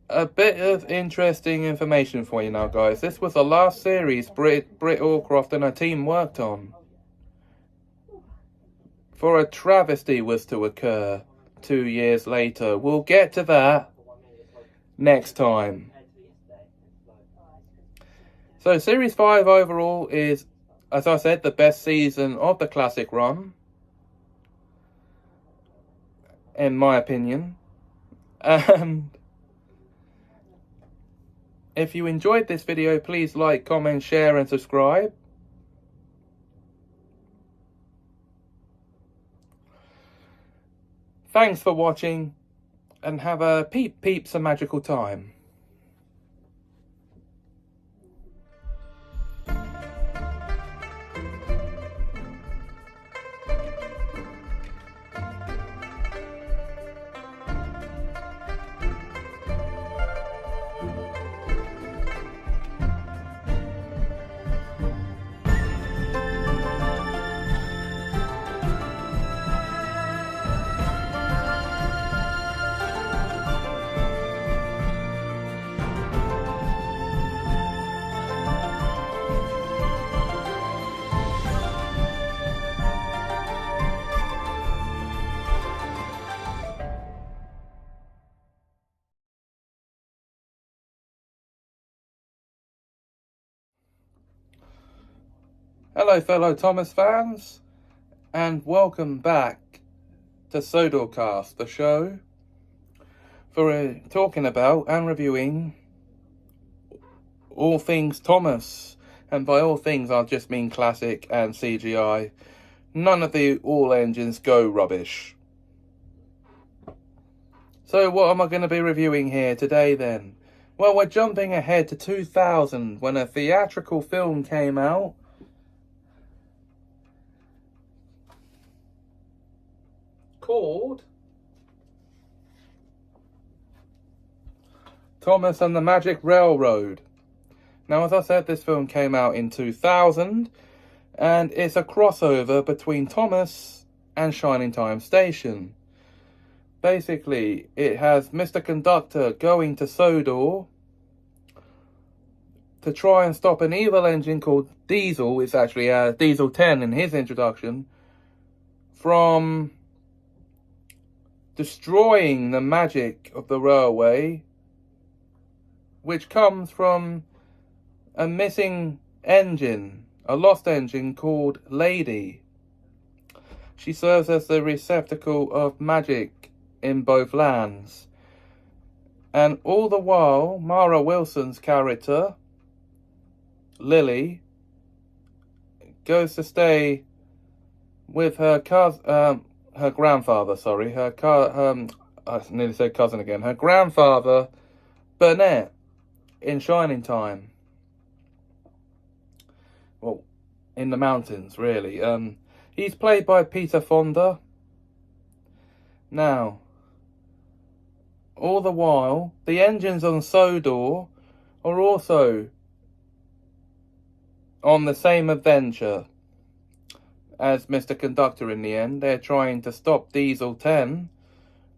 a bit of interesting information for you now, guys. This was the last series Britt Allcroft and her team worked on. For a travesty was to occur 2 years later. We'll get to that next time. So Series 5 overall is, as I said, the best season of the classic run, in my opinion. And if you enjoyed this video, please like, comment, share and subscribe. Thanks for watching and have a peeps a magical time. Hello fellow Thomas fans, and welcome back to Sodorcast, the show for talking about and reviewing all things Thomas. And by all things I just mean classic and CGI. None of the all engines go rubbish. So what am I going to be reviewing here today then? Well, we're jumping ahead to 2000 when a theatrical film came out called Thomas and the Magic Railroad. Now, as I said, this film came out in 2000, and it's a crossover between Thomas and Shining Time Station. Basically, it has Mr. Conductor going to Sodor to try and stop an evil engine called Diesel. It's actually Diesel 10 in his introduction, from destroying the magic of the railway, which comes from a missing engine, a lost engine called Lady. She serves as the receptacle of magic in both lands. And all the while, Mara Wilson's character, Lily, goes to stay with her grandfather, I nearly said cousin again, her grandfather, Burnett, in Shining Time. Well, in the mountains, really. He's played by Peter Fonda. Now, all the while, the engines on Sodor are also on the same adventure as Mr. Conductor in the end. They're trying to stop Diesel 10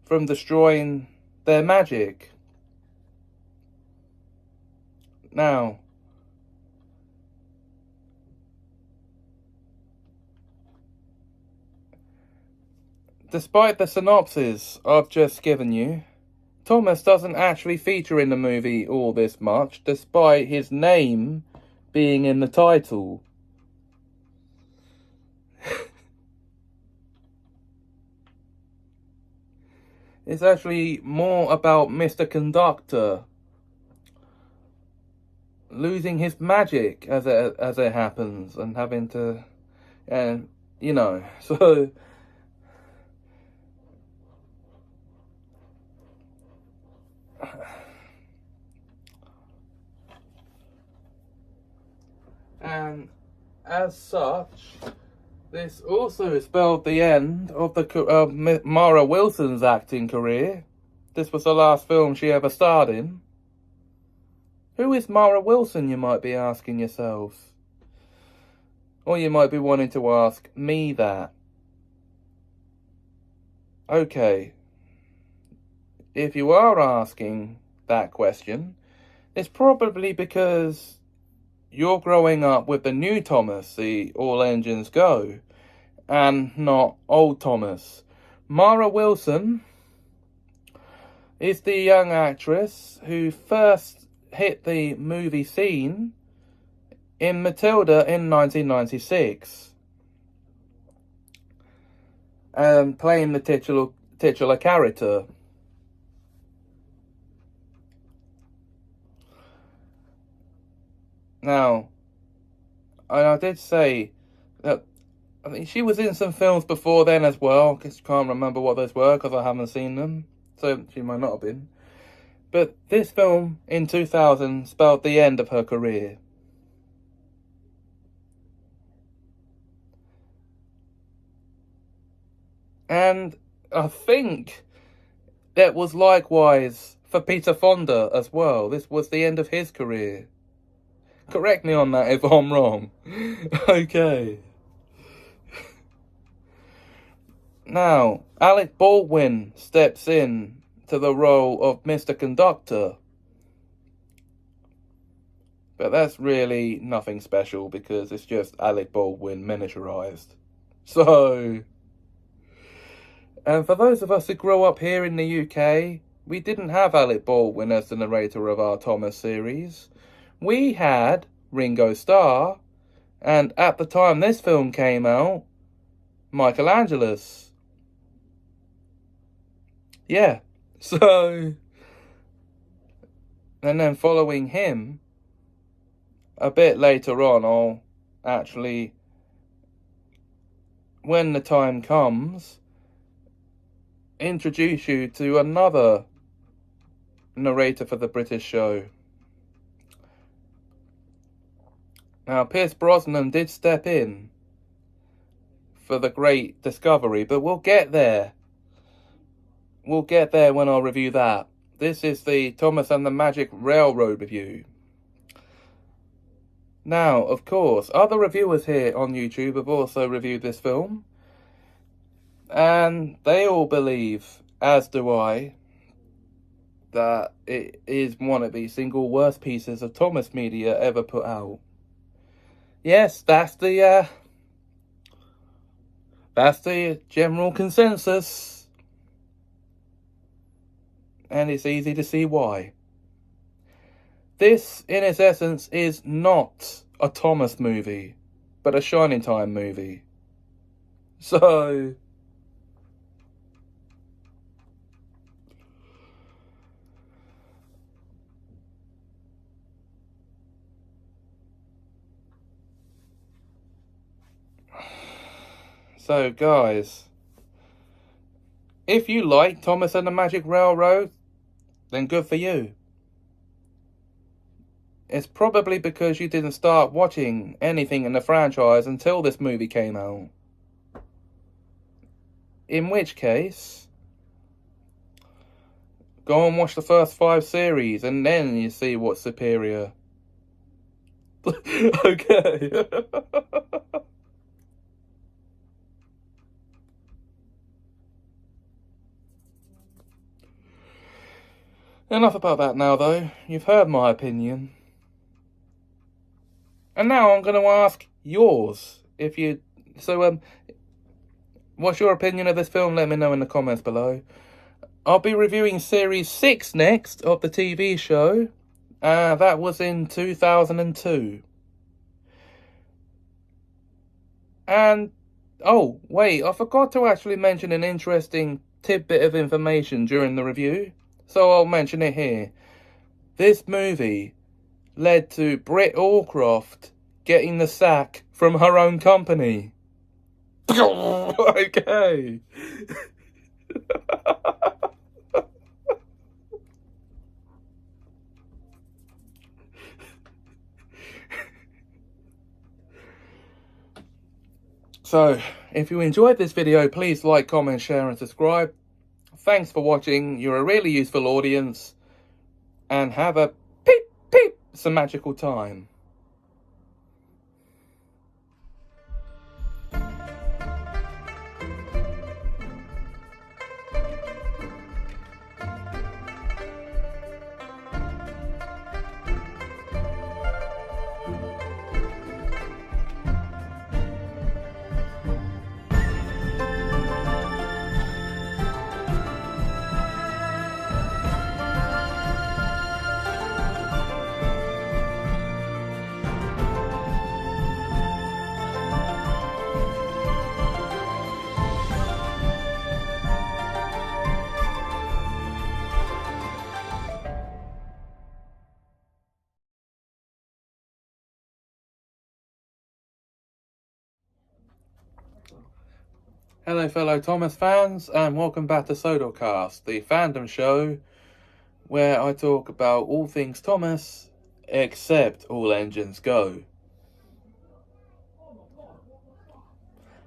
from destroying their magic. Now, despite the synopsis I've just given you, Thomas doesn't actually feature in the movie all this much, despite his name being in the title. It's actually more about Mr. Conductor losing his magic as it happens, and having to, so. And as such, this also spelled the end of Mara Wilson's acting career. This was the last film she ever starred in. Who is Mara Wilson, you might be asking yourselves? Or you might be wanting to ask me that. Okay. If you are asking that question, it's probably because you're growing up with the new Thomas, the All Engines Go, and not old Thomas. Mara Wilson is the young actress who first hit the movie scene in Matilda in 1996, playing the titular character. Now, I did say that I think she was in some films before then as well. I can't remember what those were because I haven't seen them, so she might not have been. But this film in 2000 spelled the end of her career. And I think that was likewise for Peter Fonda as well. This was the end of his career. Correct me on that if I'm wrong. Okay. Now, Alec Baldwin steps in to the role of Mr. Conductor. But that's really nothing special because it's just Alec Baldwin miniaturized. So, and for those of us who grew up here in the UK, we didn't have Alec Baldwin as the narrator of our Thomas series. We had Ringo Starr, and at the time this film came out, Michelangelos. Yeah, so, and then following him, a bit later on, I'll actually, when the time comes, introduce you to another narrator for the British show. Now, Pierce Brosnan did step in for the great discovery, but we'll get there. We'll get there when I review that. This is the Thomas and the Magic Railroad review. Now, of course, other reviewers here on YouTube have also reviewed this film. And they all believe, as do I, that it is one of the single worst pieces of Thomas media ever put out. Yes, that's the general consensus. And it's easy to see why. This, in its essence, is not a Thomas movie, but a Shining Time movie. So guys, if you like Thomas and the Magic Railroad, then good for you. It's probably because you didn't start watching anything in the franchise until this movie came out. In which case, go and watch the first 5 series and then you see what's superior. Okay. Enough about that now, though. You've heard my opinion. And now I'm going to ask yours. What's your opinion of this film? Let me know in the comments below. I'll be reviewing Series 6 next of the TV show. That was in 2002. And, oh, wait, I forgot to actually mention an interesting tidbit of information during the review. So I'll mention it here. This movie led to Britt Allcroft getting the sack from her own company. Okay. So, if you enjoyed this video, please like, comment, share and subscribe. Thanks for watching. You're a really useful audience. And have a some magical time. Hello fellow Thomas fans, and welcome back to Sodorcast, the fandom show where I talk about all things Thomas, except All Engines Go.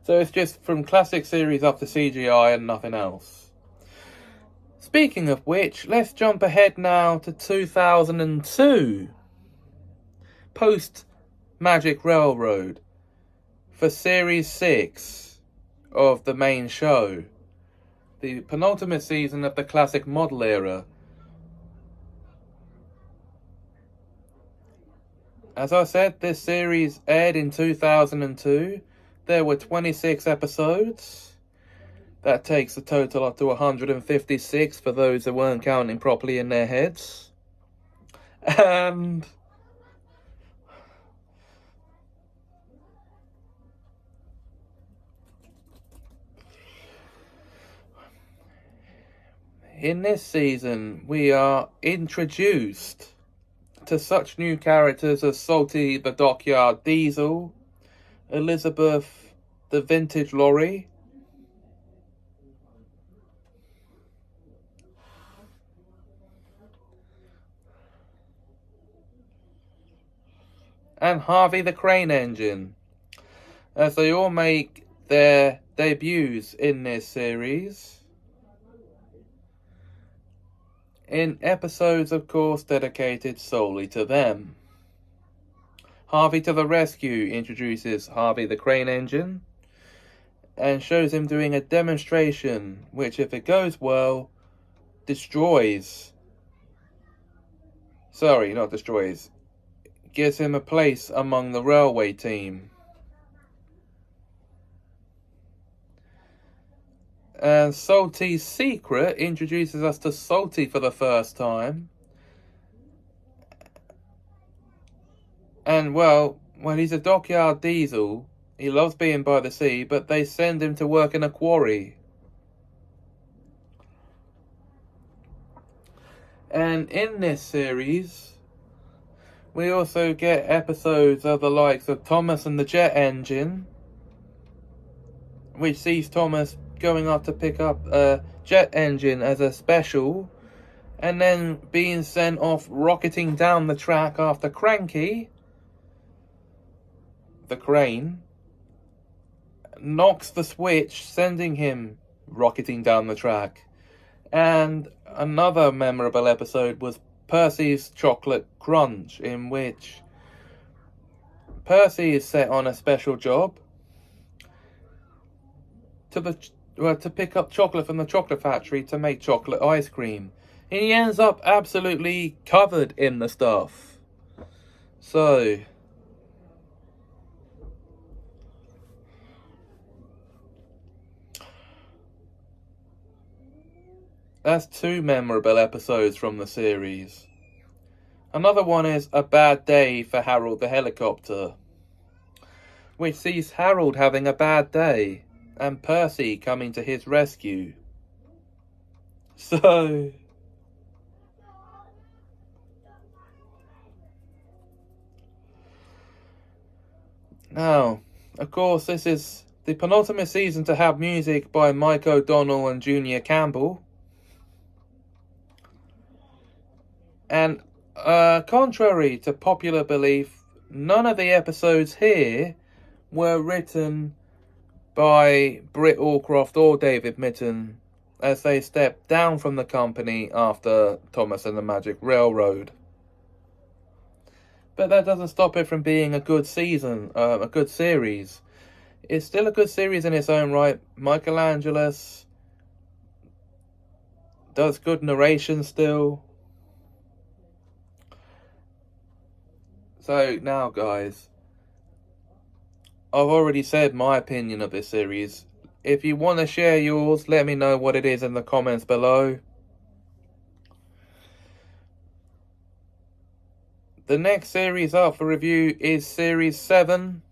So it's just from classic series up to CGI and nothing else. Speaking of which, let's jump ahead now to 2002, post Magic Railroad, for Series 6 of the main show, the penultimate season of the classic model era. As I said, this series aired in 2002. There were 26 episodes. That takes the total up to 156 for those that weren't counting properly in their heads. And in this season, we are introduced to such new characters as Salty the Dockyard Diesel, Elizabeth the Vintage Lorry, and Harvey the Crane Engine, as they all make their debuts in this series, in episodes, of course, dedicated solely to them. Harvey to the Rescue introduces Harvey the Crane Engine and shows him doing a demonstration which, if it goes well, gives him a place among the railway team. And Salty's Secret introduces us to Salty for the first time. And well, he's a dockyard diesel. He loves being by the sea, but they send him to work in a quarry. And in this series, we also get episodes of the likes of Thomas and the Jet Engine, which sees Thomas going up to pick up a jet engine as a special, and then being sent off rocketing down the track after Cranky, the crane, knocks the switch, sending him rocketing down the track. And another memorable episode was Percy's Chocolate Crunch, in which Percy is set on a special job to pick up chocolate from the chocolate factory to make chocolate ice cream. And he ends up absolutely covered in the stuff. So that's two memorable episodes from the series. Another one is A Bad Day for Harold the Helicopter, which sees Harold having a bad day and Percy coming to his rescue. So now, of course, this is the penultimate season to have music by Mike O'Donnell and Junior Campbell. And contrary to popular belief, none of the episodes here were written by Britt Allcroft or David Mitton, as they stepped down from the company after Thomas and the Magic Railroad. But that doesn't stop it from being a good season, a good series. It's still a good series in its own right. Michelangelos does good narration still. So now, guys, I've already said my opinion of this series. If you want to share yours, let me know what it is in the comments below. The next series up for review is Series 7.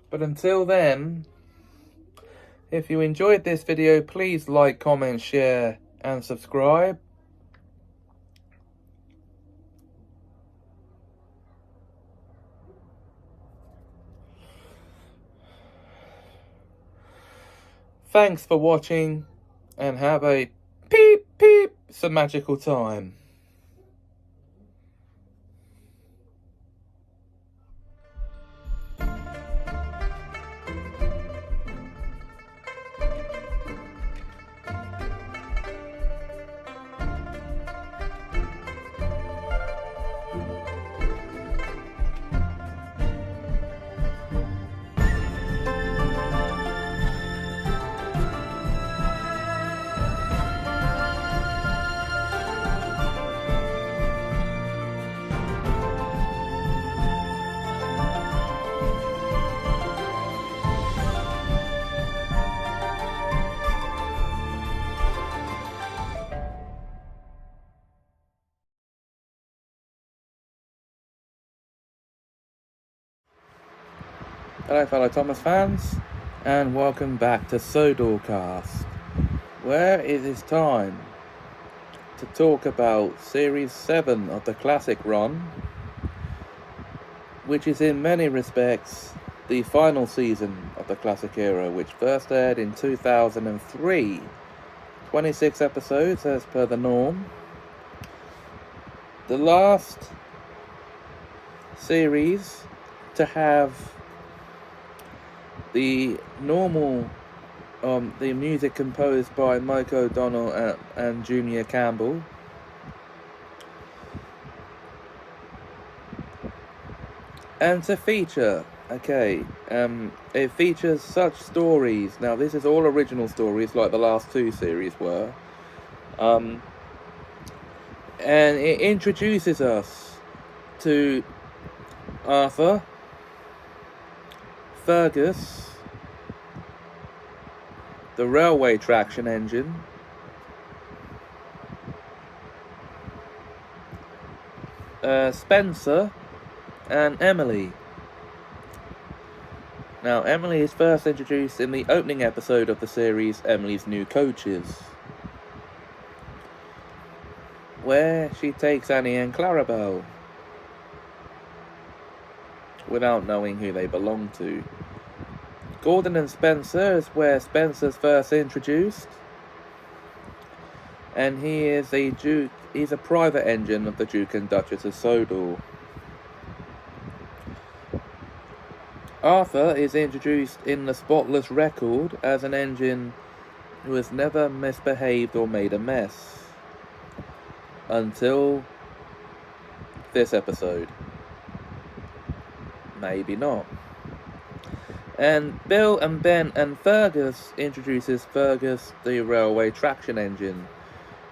But until then, if you enjoyed this video, please like, comment, share, and subscribe. Thanks for watching, and have a peep peep some magical time. Hello fellow Thomas fans, and welcome back to Sodorcast, where it is time to talk about Series 7 of the classic run, which is in many respects the final season of the classic era, which first aired in 2003. 26 episodes as per the norm. the last series to have the normal the music composed by Mike O'Donnell and Junior Campbell, and to feature it features such stories. Now this is all original stories like the last two series were, and it introduces us to Arthur, Fergus, the railway traction engine, Spencer, and Emily. Now, Emily is first introduced in the opening episode of the series, Emily's New Coaches, where she takes Annie and Clarabelle without knowing who they belong to. Gordon and Spencer is where Spencer's first introduced, and he is he's a private engine of the Duke and Duchess of Sodor. Arthur is introduced in The Spotless Record as an engine who has never misbehaved or made a mess. Until this episode. Maybe not. And Bill and Ben and Fergus introduces Fergus, the railway traction engine,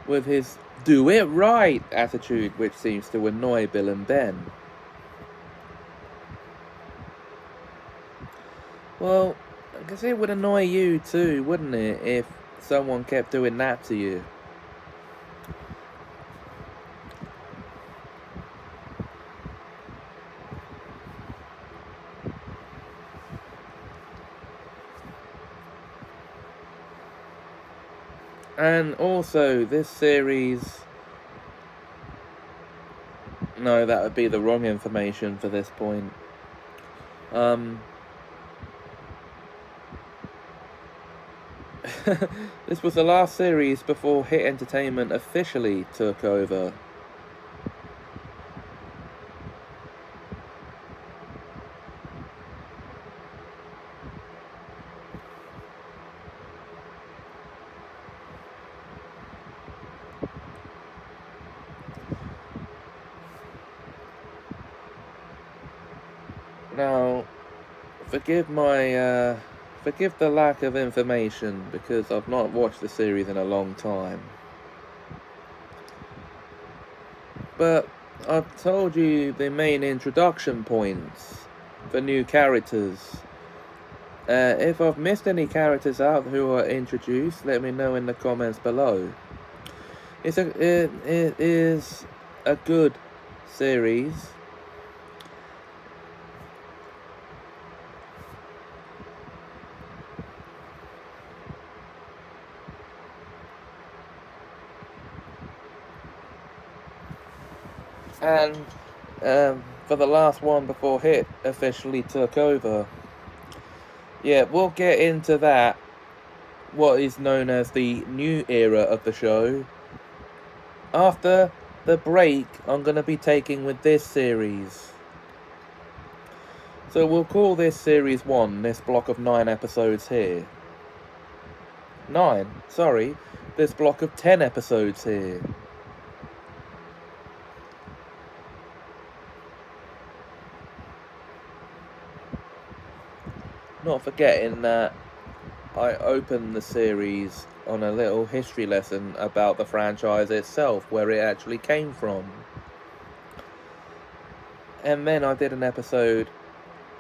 with his do it right attitude, which seems to annoy Bill and Ben. Well, I guess it would annoy you too, wouldn't it, if someone kept doing that to you? And also, this series... No, that would be the wrong information for this point. This was the last series before Hit Entertainment officially took over. Now, forgive the lack of information, because I've not watched the series in a long time. But I've told you the main introduction points for new characters. If I've missed any characters out who are introduced, let me know in the comments below. It is a good series. And for the last one before Hit officially took over. Yeah, we'll get into that, what is known as the new era of the show, after the break I'm going to be taking with this series. So we'll call this series 1, this block of 9 episodes here. 9, sorry, this block of 10 episodes here. Not forgetting that I opened the series on a little history lesson about the franchise itself, where it actually came from. And then I did an episode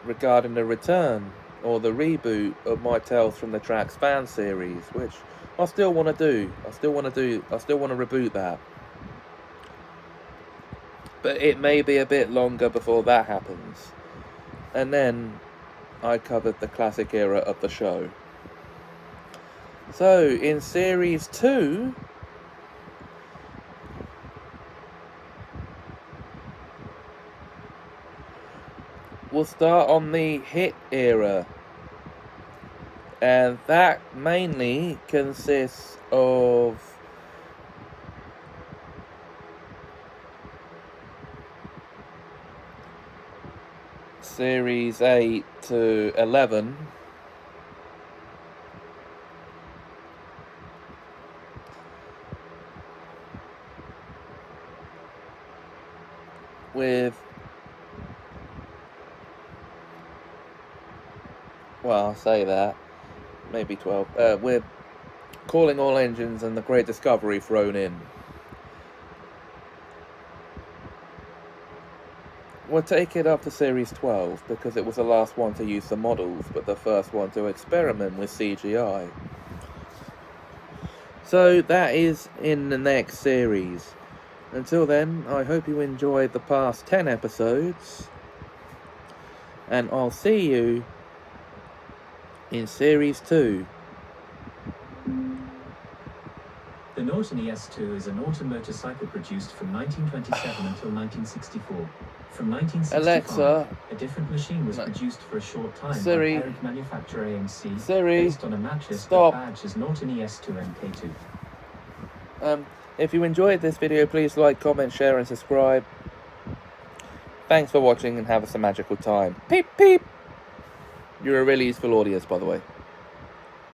regarding the return, or the reboot, of my Tales from the Tracks fan series, which I still want to do. I still want to reboot that. But it may be a bit longer before that happens. And then I covered the classic era of the show. So, in Series 2, we'll start on the Hit era. And that mainly consists of Series 8 to 11. With, well, I'll say that, maybe 12, with Calling All Engines and The Great Discovery thrown in. We'll take it up to Series 12 because it was the last one to use the models, but the first one to experiment with CGI. So that is in the next series. Until then, I hope you enjoyed the past 10 episodes, and I'll see you in Series 2. The Norton ES2 is an auto motorcycle produced from 1927 until 1964. From 1965, Alexa, a different machine was produced for a short time Siri, by parent manufacturer AMC, Siri, based on a mattress stop. that badge as Norton ES2 MK2. If you enjoyed this video, please like, comment, share, and subscribe. Thanks for watching and have us a magical time. Peep, peep! You're a really useful audience, by the way.